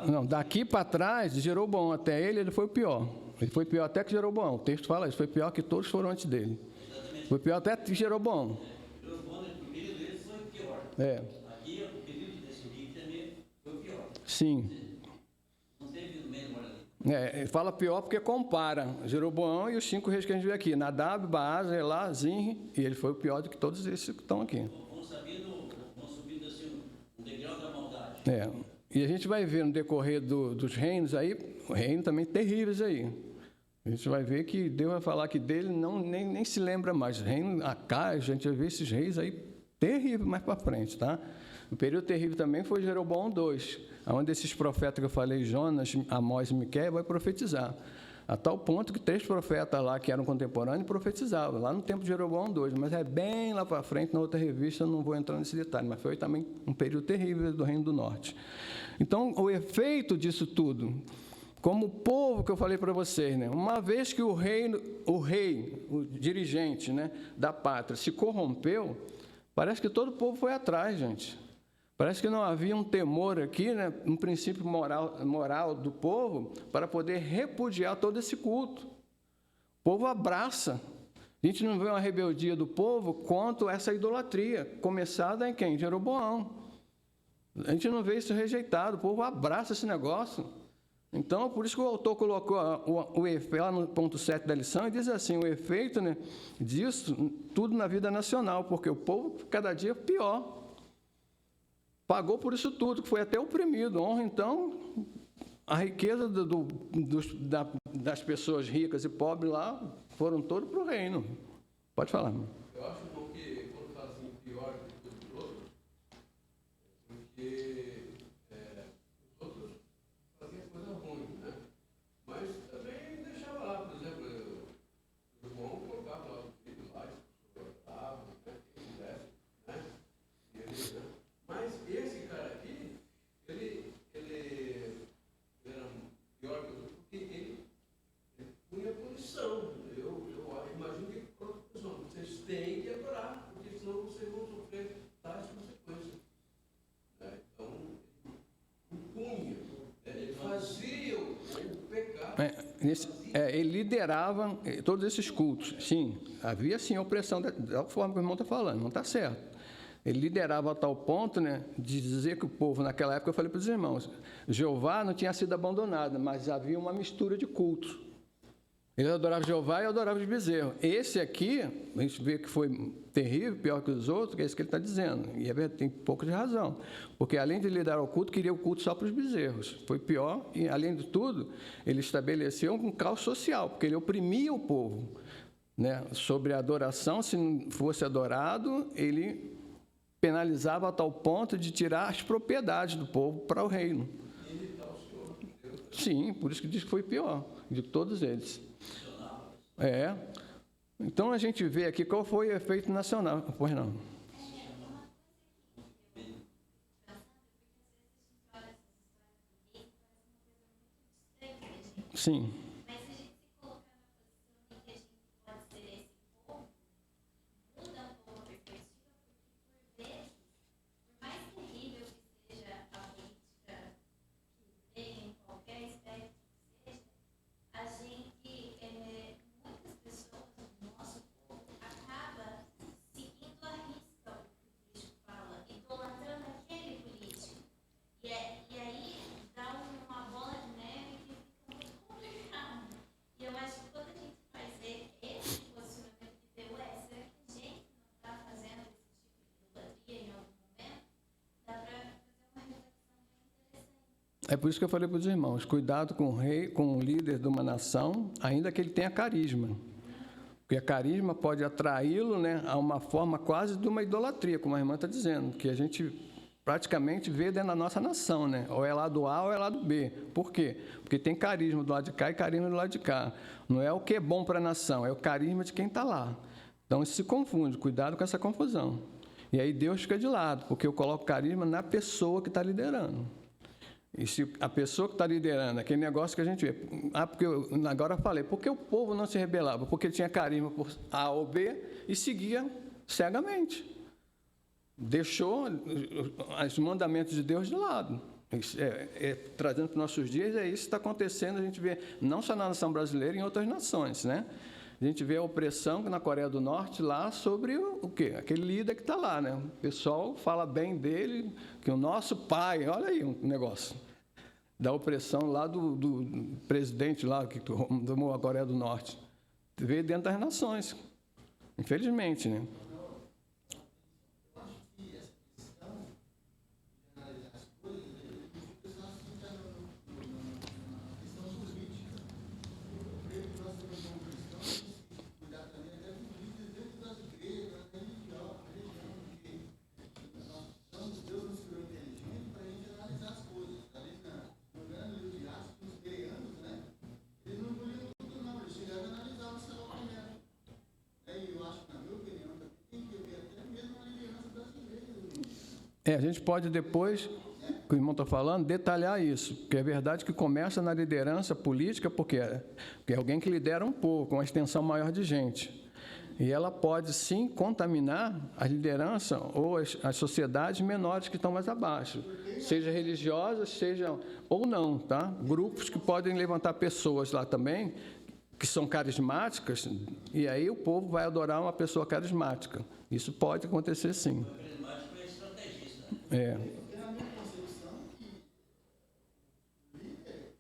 Não, daqui para trás, de Jeroboão até ele foi o pior. Ele foi pior até que Jeroboão. O texto fala isso, foi pior que todos foram antes dele. Exatamente. Foi pior até que Jeroboão. Jeroboão, o período dele foi pior. Aqui, o período desse rei também foi o pior. Sim. Não teve no meio ali. Ele fala pior porque compara Jeroboão e os 5 reis que a gente vê aqui. Nadab, Baasa, Elá, Zinri, e ele foi o pior do que todos esses que estão aqui. Vão subindo assim, o degrau da maldade. E a gente vai ver no decorrer dos reinos aí, reinos também terríveis aí. A gente vai ver que Deus vai falar que dele nem se lembra mais. Reino Acai, a gente vai ver esses reis aí terríveis mais para frente, tá? O período terrível também foi Jeroboão II, onde esses profetas que eu falei, Jonas, Amós e Miqueias, vai profetizar. A tal ponto que 3 profetas lá que eram contemporâneos profetizavam, lá no tempo de Jeroboão II, mas é bem lá para frente, na outra revista, eu não vou entrar nesse detalhe, mas foi também um período terrível do Reino do Norte. Então, o efeito disso tudo, como o povo que eu falei para vocês, né? Uma vez que o rei, o dirigente, né, da pátria se corrompeu, parece que todo o povo foi atrás, gente. Parece que não havia um temor aqui, né, um princípio moral do povo para poder repudiar todo esse culto. O povo abraça. A gente não vê uma rebeldia do povo quanto essa idolatria, começada em quem? Jeroboão. A gente não vê isso rejeitado, o povo abraça esse negócio. Então, por isso que o autor colocou o efeito lá no ponto 7 da lição, e diz assim, o efeito, né, disso, tudo na vida nacional, porque o povo, cada dia, pior. Pagou por isso tudo, que foi até oprimido. Honra, então, a riqueza das pessoas ricas e pobres lá, foram todos para o reino. Pode falar. Eu acho que, quando fala assim, pior do que os outros, porque os outros faziam coisa ruim, né? Mas também deixava lá, por exemplo, o João colocava lá os filhos lá, orava, né? Quem quisesse, né? E ele, né? Mas esse cara aqui, ele era pior que os outros, porque ele punha punição. Eu imagino que vocês têm que adorar, porque senão vocês vão sofrer tais consequências. Né? Então, punha, ele fazia o pecado. Ele liderava todos esses cultos. Sim, havia sim opressão, da forma que o irmão está falando, não está certo. Ele liderava a tal ponto, né, de dizer que o povo, naquela época, eu falei para os irmãos, Jeová não tinha sido abandonado, mas havia uma mistura de cultos. Ele adorava Jeová e adorava os bezerros. Esse aqui, a gente vê que foi terrível, pior que os outros, que é isso que ele está dizendo. E tem pouco de razão. Porque, além de liderar o culto, queria o culto só para os bezerros. Foi pior, e, além de tudo, ele estabeleceu um caos social, porque ele oprimia o povo. Né? Sobre a adoração, se não fosse adorado, ele penalizava a tal ponto de tirar as propriedades do povo para o reino. Sim, por isso que diz que foi pior, de todos eles. Então, a gente vê aqui qual foi o efeito nacional. Pois não. Sim. É por isso que eu falei para os irmãos, cuidado com o rei, com o líder de uma nação, ainda que ele tenha carisma. Porque a carisma pode atraí-lo, né, a uma forma quase de uma idolatria, como a irmã está dizendo, que a gente praticamente vê dentro da nossa nação, né? Ou é lado A ou é lado B. Por quê? Porque tem carisma do lado de cá e carisma do lado de cá. Não é o que é bom para a nação, é o carisma de quem está lá. Então, isso se confunde, cuidado com essa confusão. E aí Deus fica de lado, porque eu coloco carisma na pessoa que está liderando. E se a pessoa que está liderando, aquele negócio que a gente vê, porque agora eu falei, por que o povo não se rebelava? Porque tinha carisma por A ou B e seguia cegamente. Deixou os mandamentos de Deus de lado. Trazendo para os nossos dias, é isso que está acontecendo, a gente vê, não só na nação brasileira, em outras nações, né? A gente vê a opressão na Coreia do Norte lá sobre o quê? Aquele líder que está lá, né? O pessoal fala bem dele, que o nosso pai, olha aí um negócio, da opressão lá do presidente lá que tomou a Coreia do Norte. Veio dentro das nações, infelizmente, né? A gente pode depois, que o irmão está falando, detalhar isso, porque é verdade que começa na liderança política, porque é alguém que lidera um povo, com uma extensão maior de gente. E ela pode, sim, contaminar a liderança ou as sociedades menores que estão mais abaixo, seja religiosas, seja ou não, tá? Grupos que podem levantar pessoas lá também, que são carismáticas, e aí o povo vai adorar uma pessoa carismática. Isso pode acontecer, sim. O carismático é estrategista. Porque na minha concepção, que líder,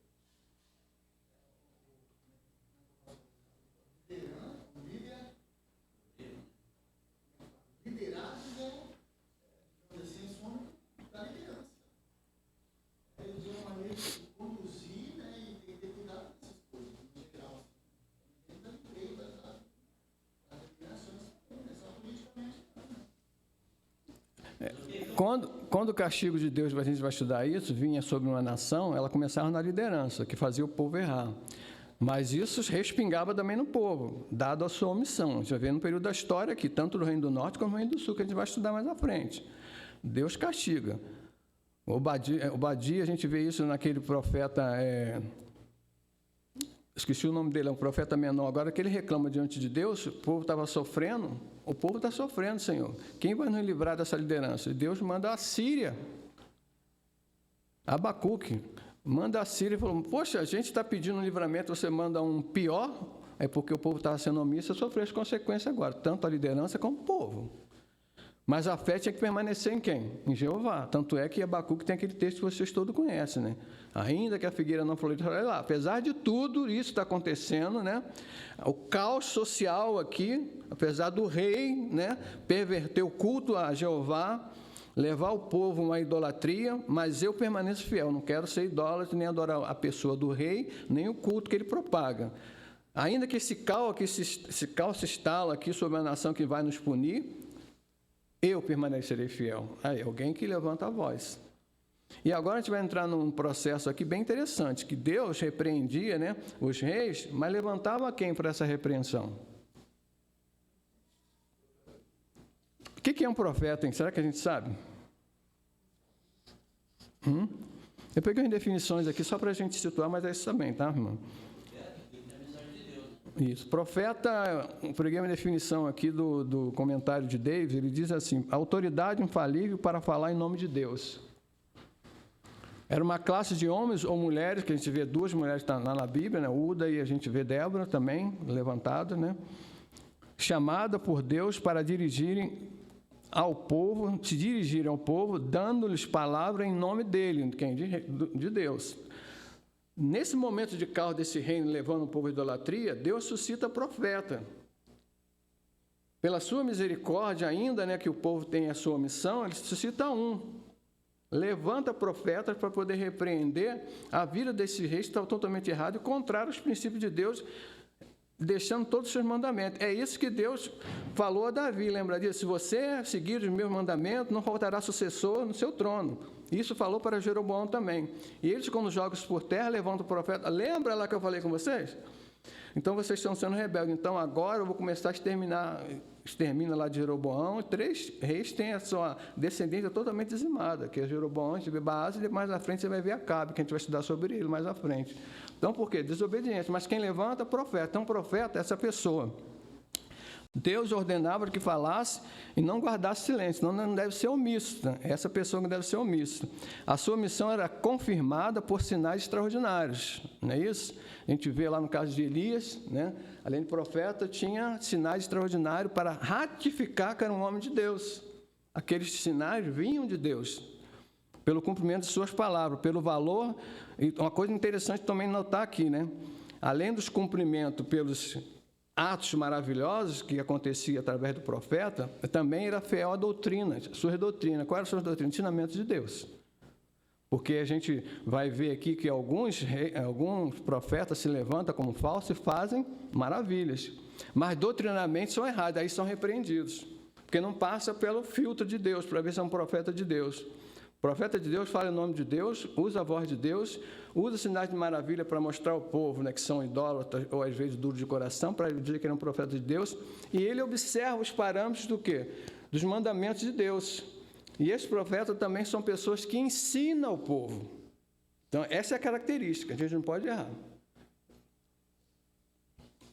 liderados digamos assim, são da liderança. De uma maneira de conduzir, né, e tem que ter cuidado com essas coisas, no geral. Dentro do meio das lideranças, só politicamente. Quando o castigo de Deus, a gente vai estudar isso, vinha sobre uma nação, ela começava na liderança, que fazia o povo errar. Mas isso respingava também no povo, dado a sua omissão. A gente vai ver no período da história aqui, tanto do Reino do Norte como do Reino do Sul, que a gente vai estudar mais à frente. Deus castiga. Obadia, a gente vê isso naquele profeta, esqueci o nome dele, é um profeta menor, agora que ele reclama diante de Deus, o povo estava sofrendo, o povo está sofrendo, Senhor. Quem vai nos livrar dessa liderança? Deus manda a Síria, Abacuque, manda a Síria e falou, poxa, a gente está pedindo um livramento, você manda um pior, é porque o povo estava sendo omisso, sofreu as consequências agora, tanto a liderança como o povo. Mas a fé tinha que permanecer em quem? Em Jeová. Tanto é que Abacuque tem aquele texto que vocês todos conhecem, né? Ainda que a figueira não floresça, lá. Apesar de tudo isso está acontecendo, né? O caos social aqui, apesar do rei, né, perverter o culto a Jeová, levar o povo a uma idolatria, mas eu permaneço fiel, não quero ser idólatra, nem adorar a pessoa do rei, nem o culto que ele propaga. Ainda que esse caos se instala aqui sobre a nação que vai nos punir, eu permanecerei fiel. Aí, alguém que levanta a voz. E agora a gente vai entrar num processo aqui bem interessante, que Deus repreendia, né, os reis, mas levantava quem para essa repreensão? O que é um profeta, hein? Será que a gente sabe? Eu peguei as definições aqui só para a gente situar, mas é isso também, tá, irmão? Isso. Profeta, eu peguei uma definição aqui do comentário de Davis, ele diz assim, autoridade infalível para falar em nome de Deus. Era uma classe de homens ou mulheres, que a gente vê duas mulheres lá na Bíblia, né? Uda e a gente vê Débora também, levantada, né? Chamada por Deus para dirigirem ao povo, se dirigirem ao povo, dando-lhes palavra em nome dele, quem? De Deus. Nesse momento de caos desse reino, levando o povo à idolatria, Deus suscita profeta. Pela sua misericórdia ainda, né, que o povo tem a sua missão, ele suscita levanta profetas para poder repreender a vida desses reis que estão totalmente errados e contrário aos princípios de Deus, deixando todos os seus mandamentos. É isso que Deus falou a Davi, lembra disso? Se você seguir os meus mandamentos, não faltará sucessor no seu trono. Isso falou para Jeroboão também. E eles, quando jogam isso por terra, levantam o profeta. Lembra lá que eu falei com vocês? Então, vocês estão sendo rebeldes. Então, agora eu vou começar a extermina lá de Jeroboão. 3 reis têm a sua descendência totalmente dizimada, que é Jeroboão, a gente vê Baasa, e mais à frente você vai ver Acabe, que a gente vai estudar sobre ele mais à frente. Então, por quê? Desobediência. Mas quem levanta? Profeta. Então, profeta é essa pessoa. Deus ordenava que falasse e não guardasse silêncio, senão não deve ser omisso. Né? Essa pessoa que deve ser omissa. A sua missão era confirmada por sinais extraordinários, não é isso? A gente vê lá no caso de Elias, né? Além de profeta, tinha sinais extraordinários para ratificar que era um homem de Deus. Aqueles sinais vinham de Deus, pelo cumprimento de suas palavras, pelo valor. E uma coisa interessante também notar aqui, né? Além dos cumprimentos pelos atos maravilhosos que acontecia através do profeta, também era fiel à doutrina, suas doutrinas. Quais eram as suas doutrinas? Ensinamentos de Deus. Porque a gente vai ver aqui que alguns profetas se levantam como falsos e fazem maravilhas. Mas doutrinamente são errados, aí são repreendidos. Porque não passa pelo filtro de Deus, para ver se é um profeta de Deus. O profeta de Deus fala em nome de Deus, usa a voz de Deus, usa sinais de maravilha para mostrar ao povo, né, que são idólatras ou às vezes duros de coração, para dizer que ele é um profeta de Deus, e ele observa os parâmetros do quê? Dos mandamentos de Deus. E esses profetas também são pessoas que ensinam o povo. Então, essa é a característica, a gente não pode errar.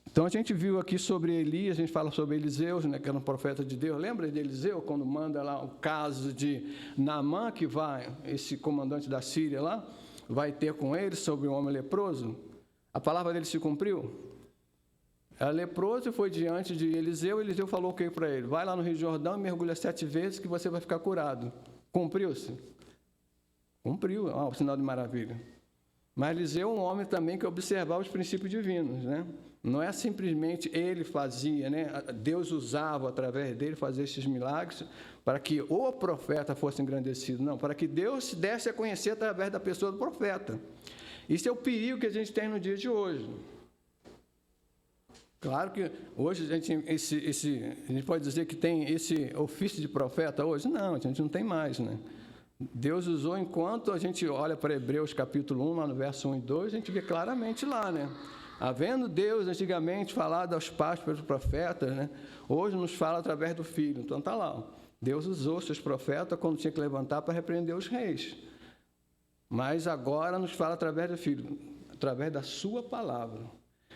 Então, a gente viu aqui sobre Elias, a gente fala sobre Eliseu, né, que era um profeta de Deus. Lembra de Eliseu, quando manda lá o caso de Naamã, que vai, esse comandante da Síria lá, vai ter com ele sobre o homem leproso? A palavra dele se cumpriu? Era leproso e foi diante de Eliseu, Eliseu falou o que para ele? Vai lá no Rio Jordão e mergulha 7 vezes que você vai ficar curado. Cumpriu-se? Cumpriu, o sinal de maravilha. Mas Eliseu é um homem também que observava os princípios divinos, né? Não é simplesmente ele fazia, né? Deus usava através dele fazer esses milagres para que o profeta fosse engrandecido. Não, para que Deus se desse a conhecer através da pessoa do profeta. Isso é o perigo que a gente tem no dia de hoje. Claro que hoje a gente pode dizer que tem esse ofício de profeta hoje? Não, a gente não tem mais, né? Deus usou enquanto a gente olha para Hebreus capítulo 1, lá no verso 1 e 2, a gente vê claramente lá, né? Havendo Deus antigamente falado aos pais pelos profetas, né? Hoje nos fala através do Filho. Então está lá, ó. Deus usou seus profetas quando tinha que levantar para repreender os reis. Mas agora nos fala através do Filho, através da sua palavra.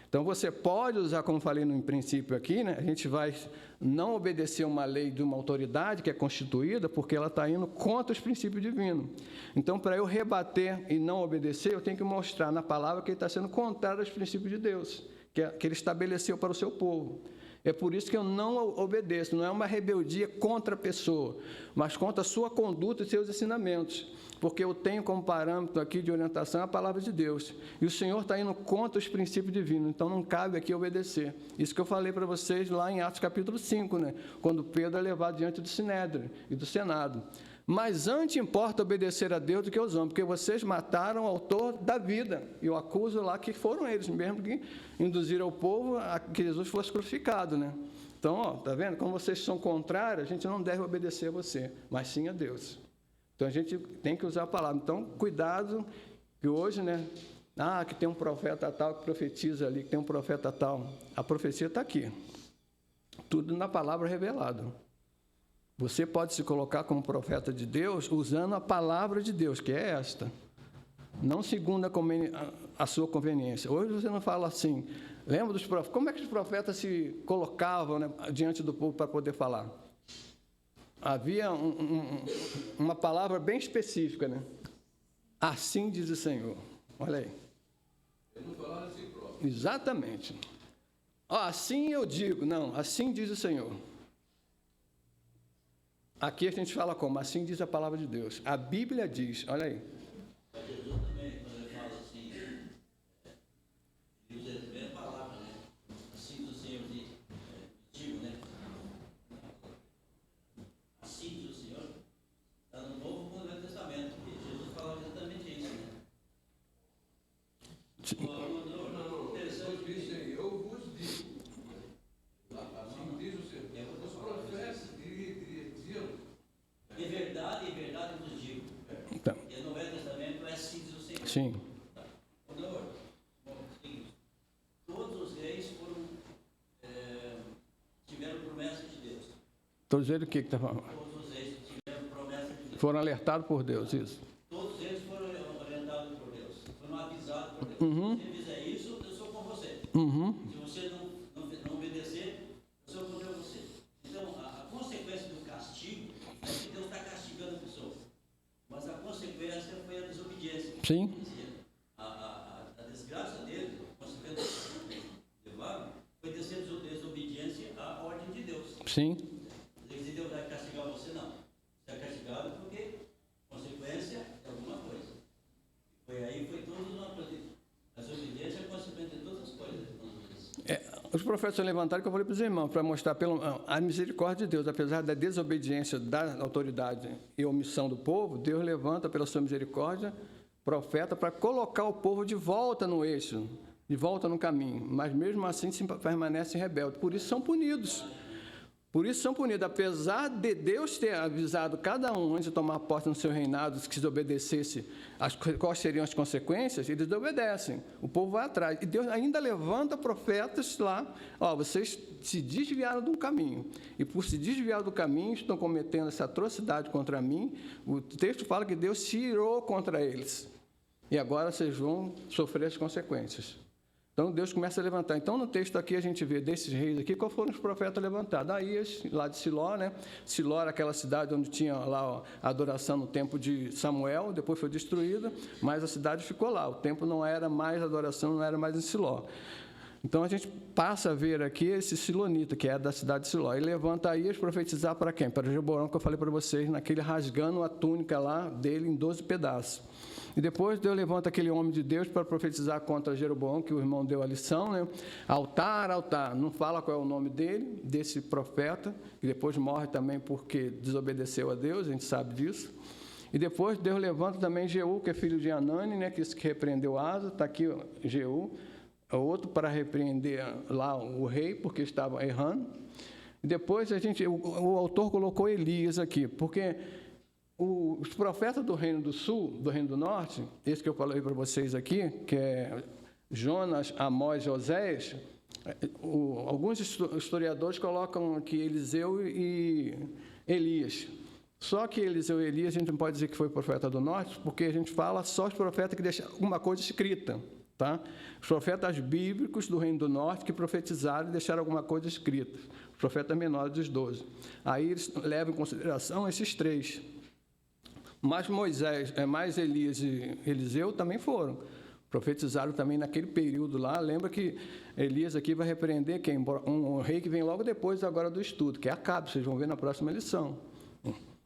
Então, você pode usar, como falei no princípio aqui, né? A gente vai não obedecer uma lei de uma autoridade que é constituída, porque ela está indo contra os princípios divinos. Então, para eu rebater e não obedecer, eu tenho que mostrar na palavra que ele está sendo contrário aos princípios de Deus, que ele estabeleceu para o seu povo. É por isso que eu não obedeço, não é uma rebeldia contra a pessoa, mas contra a sua conduta e seus ensinamentos. Porque eu tenho como parâmetro aqui de orientação a palavra de Deus. E o Senhor está indo contra os princípios divinos, então não cabe aqui obedecer. Isso que eu falei para vocês lá em Atos capítulo 5, né? Quando Pedro é levado diante do Sinédrio e do Senado. Mas antes importa obedecer a Deus do que aos homens, porque vocês mataram o autor da vida. E eu acuso lá que foram eles mesmo que induziram o povo a que Jesus fosse crucificado, né? Então, ó, tá vendo? Como vocês são contrários, a gente não deve obedecer a você, mas sim a Deus. Então, a gente tem que usar a palavra. Então, cuidado, que hoje, né? Que tem um profeta tal que profetiza ali, que tem um profeta tal. A profecia está aqui. Tudo na palavra revelada. Você pode se colocar como profeta de Deus usando a palavra de Deus, que é esta. Não segundo a sua conveniência. Hoje você não fala assim. Lembra dos profetas? Como é que os profetas se colocavam, né, diante do povo para poder falar? Havia uma palavra bem específica, né? Assim diz o Senhor. Olha aí. Ele não falava assim próprio. Exatamente. Assim eu digo. Não, assim diz o Senhor. Aqui a gente fala como? Assim diz a palavra de Deus. A Bíblia diz, olha aí. Jesus também, quando ele fala assim, ele usa a primeira palavra, né? Assim do Senhor digo, né? Assim diz o Senhor, está no Novo como no Velho Testamento, e Jesus falava exatamente isso, né? Não, interessante isso aí. Eu vos digo. Assim diz o Senhor. Os profetas diziam. Em verdade vos digo. Então, E no Velho Testamento é assim diz o Senhor. sim. Todos os reis tiveram promessa de Deus. Todos eles o que está falando? Todos os reis tiveram promessa de Deus. Foram alertados por Deus, isso. Todos eles foram orientados por Deus. Foram avisados por Deus. Uhum. Se você fizer isso, eu sou com você. Uhum. Se você não obedecer, eu sou contra você. Então, a consequência do castigo é que Deus está castigando a pessoa. Mas a consequência foi a desobediência. Sim. Quer dizer, a desgraça dele, a consequência que levaram, foi descer desobediência à ordem de Deus. Sim. Se Deus vai castigar você, não. Você é castigado porque consequência é alguma coisa. Foi tudo uma coisa. A desobediência é consequência de todas as coisas. Os profetas levantaram, que eu falei para os irmãos, para mostrar a misericórdia de Deus. Apesar da desobediência da autoridade e omissão do povo, Deus levanta pela sua misericórdia profeta para colocar o povo de volta no eixo, de volta no caminho. Mas mesmo assim permanecem rebeldes. Por isso são punidos. Por isso são punidos, apesar de Deus ter avisado cada um antes de tomar posse no seu reinado, que se desobedecesse, quais seriam as consequências, eles desobedecem, o povo vai atrás. E Deus ainda levanta profetas lá, vocês se desviaram de um caminho, e por se desviar do caminho, estão cometendo essa atrocidade contra mim. O texto fala que Deus se irou contra eles, e agora vocês vão sofrer as consequências. Então, Deus começa a levantar. Então, no texto aqui, a gente vê desses reis aqui, qual foram os profetas levantados? Aías, lá de Siló, né? Siló era aquela cidade onde tinha lá a adoração no tempo de Samuel, depois foi destruída, mas a cidade ficou lá. O templo não era mais adoração, não era mais em Siló. Então, a gente passa a ver aqui esse silonita, que é da cidade de Siló. E levanta Aías profetizar para quem? Para Jeroboão, que eu falei para vocês, naquele rasgando a túnica lá dele em 12 pedaços. E depois Deus levanta aquele homem de Deus para profetizar contra Jeroboão, que o irmão deu a lição, né? Altar, altar. Não fala qual é o nome dele, desse profeta, que depois morre também porque desobedeceu a Deus, a gente sabe disso. E depois Deus levanta também Jeú, que é filho de Anani, né? Que repreendeu Asa. Está aqui Jeú, outro para repreender lá o rei, porque estava errando. E depois o autor colocou Elias aqui, porque os profetas do Reino do Sul, do Reino do Norte, esse que eu falei para vocês aqui, que é Jonas, Amós e Oséias, alguns historiadores colocam aqui Eliseu e Elias. Só que Eliseu e Elias, a gente não pode dizer que foi profeta do Norte, porque a gente fala só os profetas que deixaram alguma coisa escrita. Tá? Os profetas bíblicos do Reino do Norte que profetizaram e deixaram alguma coisa escrita. Os profetas menores dos 12. Aí eles levam em consideração esses três. Mas mais Elias e Eliseu também foram. Profetizaram também naquele período lá. Lembra que Elias aqui vai repreender quem? Um rei que vem logo depois agora do estudo, que é Acabe, vocês vão ver na próxima lição.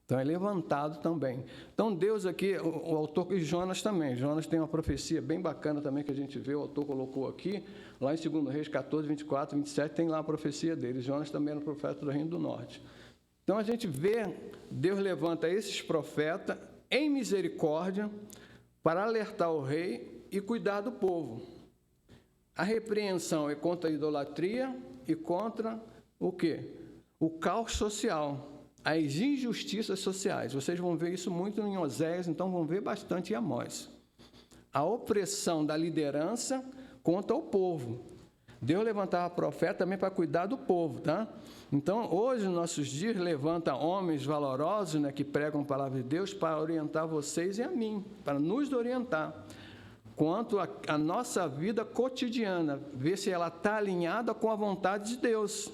Então é levantado também. Então Deus aqui, o autor e Jonas também. Jonas tem uma profecia bem bacana também que a gente vê, o autor colocou aqui, lá em 2 Reis 14, 24, 27, tem lá a profecia dele. Jonas também era um profeta do Reino do Norte. Então a gente vê, Deus levanta esses profetas em misericórdia para alertar o rei e cuidar do povo. A repreensão é contra a idolatria e contra o quê? O caos social, as injustiças sociais. Vocês vão ver isso muito em Oséias, então vão ver bastante em Amós. A opressão da liderança contra o povo. Deus levantava profeta também para cuidar do povo, tá? Então, hoje, nos nossos dias, levanta homens valorosos, né, que pregam a palavra de Deus para orientar vocês e a mim, para nos orientar quanto à nossa vida cotidiana, ver se ela está alinhada com a vontade de Deus.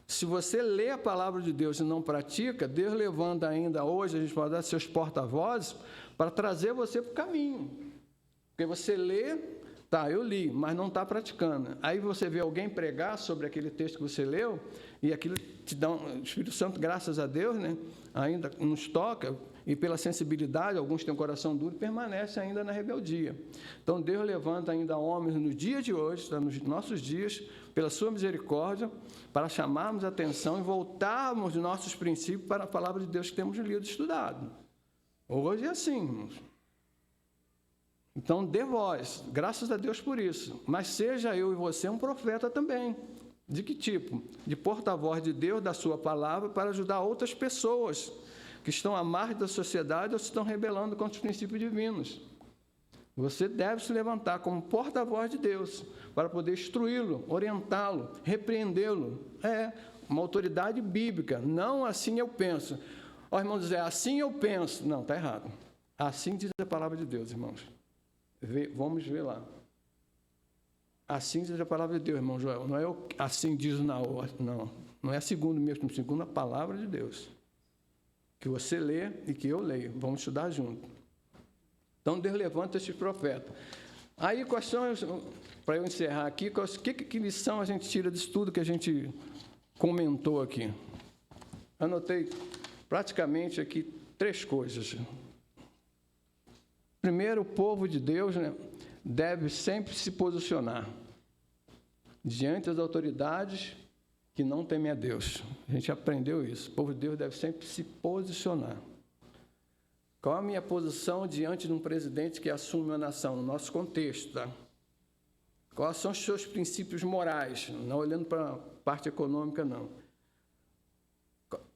Se você lê a palavra de Deus e não pratica, Deus levanta ainda hoje, a gente pode dar seus porta-vozes para trazer você para o caminho. Porque você lê, tá, eu li, mas não está praticando. Aí você vê alguém pregar sobre aquele texto que você leu, e aquilo te dá o Espírito Santo, graças a Deus, né, ainda nos toca, e pela sensibilidade, alguns têm um coração duro e permanecem ainda na rebeldia. Então, Deus levanta ainda homens no dia de hoje, nos nossos dias, pela sua misericórdia, para chamarmos a atenção e voltarmos de nossos princípios para a palavra de Deus que temos lido e estudado. Hoje é assim, irmãos. Então, dê voz, graças a Deus por isso. Mas seja eu e você um profeta também. De que tipo? De porta-voz de Deus, da sua palavra, para ajudar outras pessoas que estão à margem da sociedade ou se estão rebelando contra os princípios divinos. Você deve se levantar como porta-voz de Deus para poder instruí-lo, orientá-lo, repreendê-lo. É uma autoridade bíblica. Não assim eu penso. Ó, irmão José, assim eu penso. Não, está errado. Assim diz a palavra de Deus, irmãos. Vamos ver lá. Assim diz a palavra de Deus, irmão Joel. Não é assim diz na outra, não. Não é segundo mesmo, segundo a palavra de Deus. Que você lê e que eu leio. Vamos estudar junto. Então, Deus levanta este profeta. Aí, quais são, para eu encerrar aqui, que lição a gente tira disso tudo que a gente comentou aqui? Anotei praticamente aqui 3 coisas. Primeiro, o povo de Deus, né, deve sempre se posicionar diante das autoridades que não temem a Deus. A gente aprendeu isso. O povo de Deus deve sempre se posicionar. Qual a minha posição diante de um presidente que assume uma nação, no nosso contexto, tá? Quais são os seus princípios morais? Não olhando para a parte econômica, não.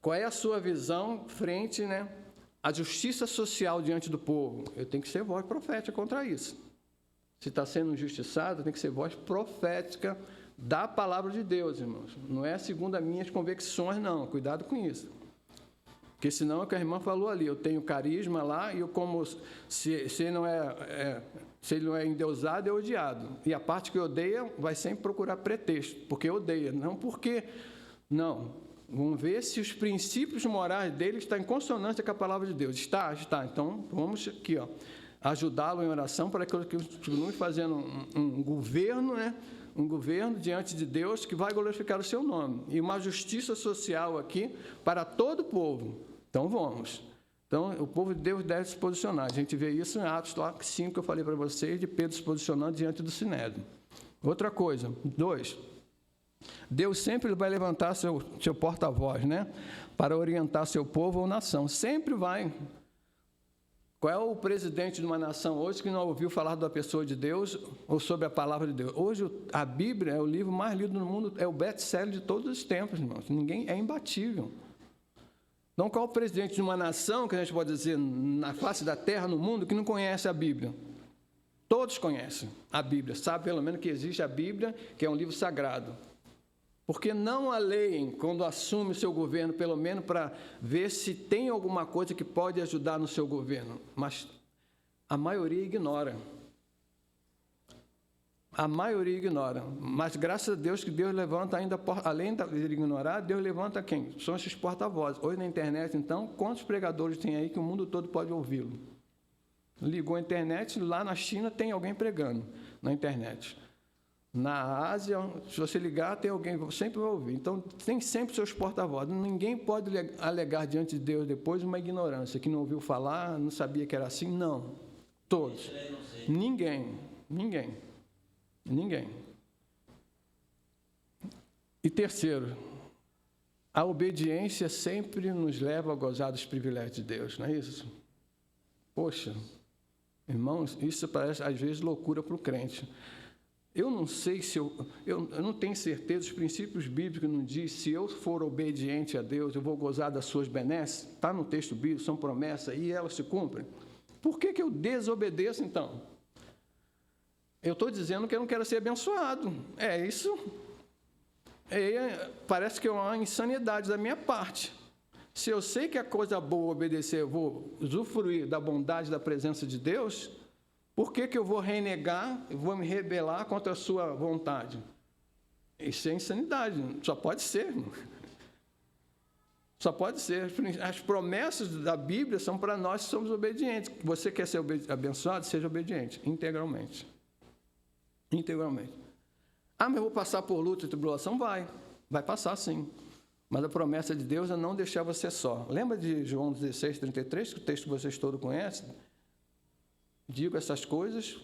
qual é a sua visão frente, né, à justiça social diante do povo? Eu tenho que ser voz profética contra isso. Se está sendo injustiçado, tem que ser voz profética da palavra de Deus, irmãos. Não é segundo as minhas convicções, não. Cuidado com isso. Porque senão é o que a irmã falou ali, eu tenho carisma lá e eu como se ele não é endeusado, é odiado. E a parte que odeia vai sempre procurar pretexto, porque odeia, não porque... Não. Vamos ver se os princípios morais dele estão em consonância com a palavra de Deus. Está. Então, vamos aqui, ó, ajudá-lo em oração para que ele continue fazendo um governo, né? Um governo diante de Deus que vai glorificar o seu nome. E uma justiça social aqui para todo o povo. Então, vamos. Então, o povo de Deus deve se posicionar. A gente vê isso em Atos 5, que eu falei para vocês, de Pedro se posicionando diante do Sinédrio. Outra coisa, 2. Deus sempre vai levantar seu porta-voz, né? Para orientar seu povo ou nação. Sempre vai. Qual é o presidente de uma nação hoje que não ouviu falar da pessoa de Deus ou sobre a palavra de Deus? Hoje, a Bíblia é o livro mais lido no mundo, é o best-seller de todos os tempos, irmãos. Ninguém é imbatível. Então, qual é o presidente de uma nação, que a gente pode dizer, na face da terra, no mundo, que não conhece a Bíblia? Todos conhecem a Bíblia, sabem pelo menos que existe a Bíblia, que é um livro sagrado. Porque não a leem quando assume o seu governo, pelo menos para ver se tem alguma coisa que pode ajudar no seu governo. Mas a maioria ignora. A maioria ignora. Mas graças a Deus que Deus levanta ainda, além de ignorar, Deus levanta quem? São esses porta-vozes. Hoje na internet, então, quantos pregadores tem aí que o mundo todo pode ouvi-lo? Ligou a internet, lá na China tem alguém pregando na internet. Na Ásia, se você ligar, tem alguém, sempre vai ouvir. Então, tem sempre seus porta-vozes. Ninguém pode alegar diante de Deus depois uma ignorância, que não ouviu falar, não sabia que era assim. Não. Todos. Ninguém. E terceiro, a obediência sempre nos leva a gozar dos privilégios de Deus, não é isso? Poxa, irmãos, isso parece às vezes loucura para o crente. Eu não sei se eu não tenho certeza, os princípios bíblicos não dizem, se eu for obediente a Deus, eu vou gozar das suas benesses, está no texto bíblico, são promessas, e elas se cumprem. Por que eu desobedeço, então? Eu estou dizendo que eu não quero ser abençoado. É isso. Parece que é uma insanidade da minha parte. Se eu sei que a coisa boa obedecer, eu vou usufruir da bondade da presença de Deus, por que eu vou renegar, eu vou me rebelar contra a sua vontade? Isso é insanidade, só pode ser. Só pode ser. As promessas da Bíblia são para nós que somos obedientes. Você quer ser abençoado? Seja obediente, integralmente. Integralmente. Ah, mas eu vou passar por luta e tribulação? Vai passar sim. Mas a promessa de Deus é não deixar você só. Lembra de João 16, 33, que o texto que vocês todos conhecem? Digo essas coisas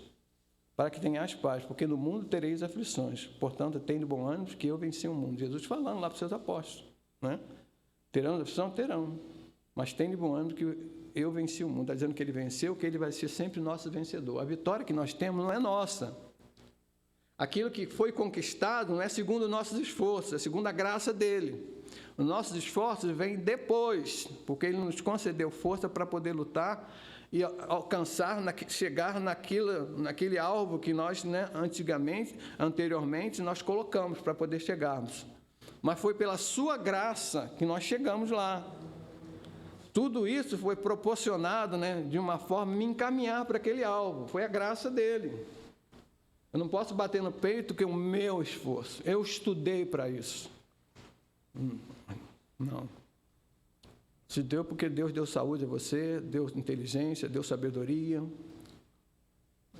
para que tenhais paz, porque no mundo tereis aflições. Portanto, tenha bom ânimo, que eu venci o mundo. Jesus falando lá para os seus apóstolos. Né? Terão aflição? Terão. Mas tenha bom ânimo, que eu venci o mundo. Está dizendo que ele venceu, que ele vai ser sempre nosso vencedor. A vitória que nós temos não é nossa. Aquilo que foi conquistado não é segundo nossos esforços, é segundo a graça dele. Os nossos esforços vêm depois, porque ele nos concedeu força para poder lutar e alcançar, chegar naquele alvo que nós, né, anteriormente, nós colocamos para poder chegarmos. Mas foi pela sua graça que nós chegamos lá. Tudo isso foi proporcionado, né, de uma forma a me encaminhar para aquele alvo. Foi a graça dele. Eu não posso bater no peito que é o meu esforço. Eu estudei para isso. Não. Se deu porque Deus deu saúde a você, deu inteligência, deu sabedoria.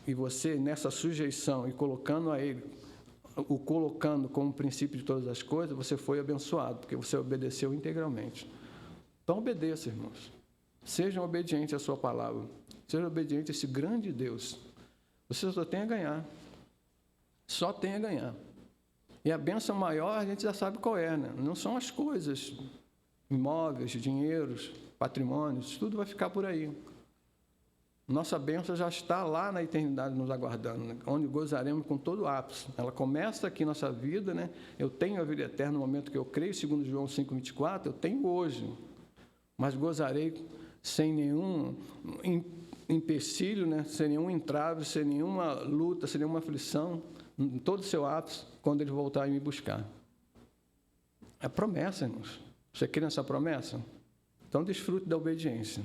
E você, nessa sujeição e colocando a Ele, o colocando como princípio de todas as coisas, você foi abençoado, porque você obedeceu integralmente. Então, obedeça, irmãos. Sejam obedientes à sua palavra. Sejam obedientes a esse grande Deus. Você só tem a ganhar. Só tem a ganhar. E a bênção maior, a gente já sabe qual é, né? Não são as coisas, imóveis, dinheiros, patrimônios, tudo vai ficar por aí. Nossa bênção já está lá na eternidade nos aguardando, né? Onde gozaremos com todo o ápice. Ela começa aqui nossa vida, né? Eu tenho a vida eterna no momento que eu creio, segundo João 5,24, eu tenho hoje, mas gozarei sem nenhum empecilho, né? Sem nenhum entrave, sem nenhuma luta, sem nenhuma aflição, em todo o seu ápice, quando ele voltar e me buscar. É promessa, irmãos. Você crê nessa promessa? Então, desfrute da obediência.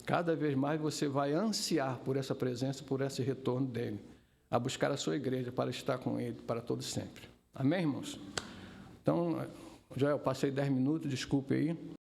Cada vez mais você vai ansiar por essa presença, por esse retorno dele, a buscar a sua igreja para estar com ele para todo sempre. Amém, irmãos? Então, Joel, passei 10 minutos, desculpe aí.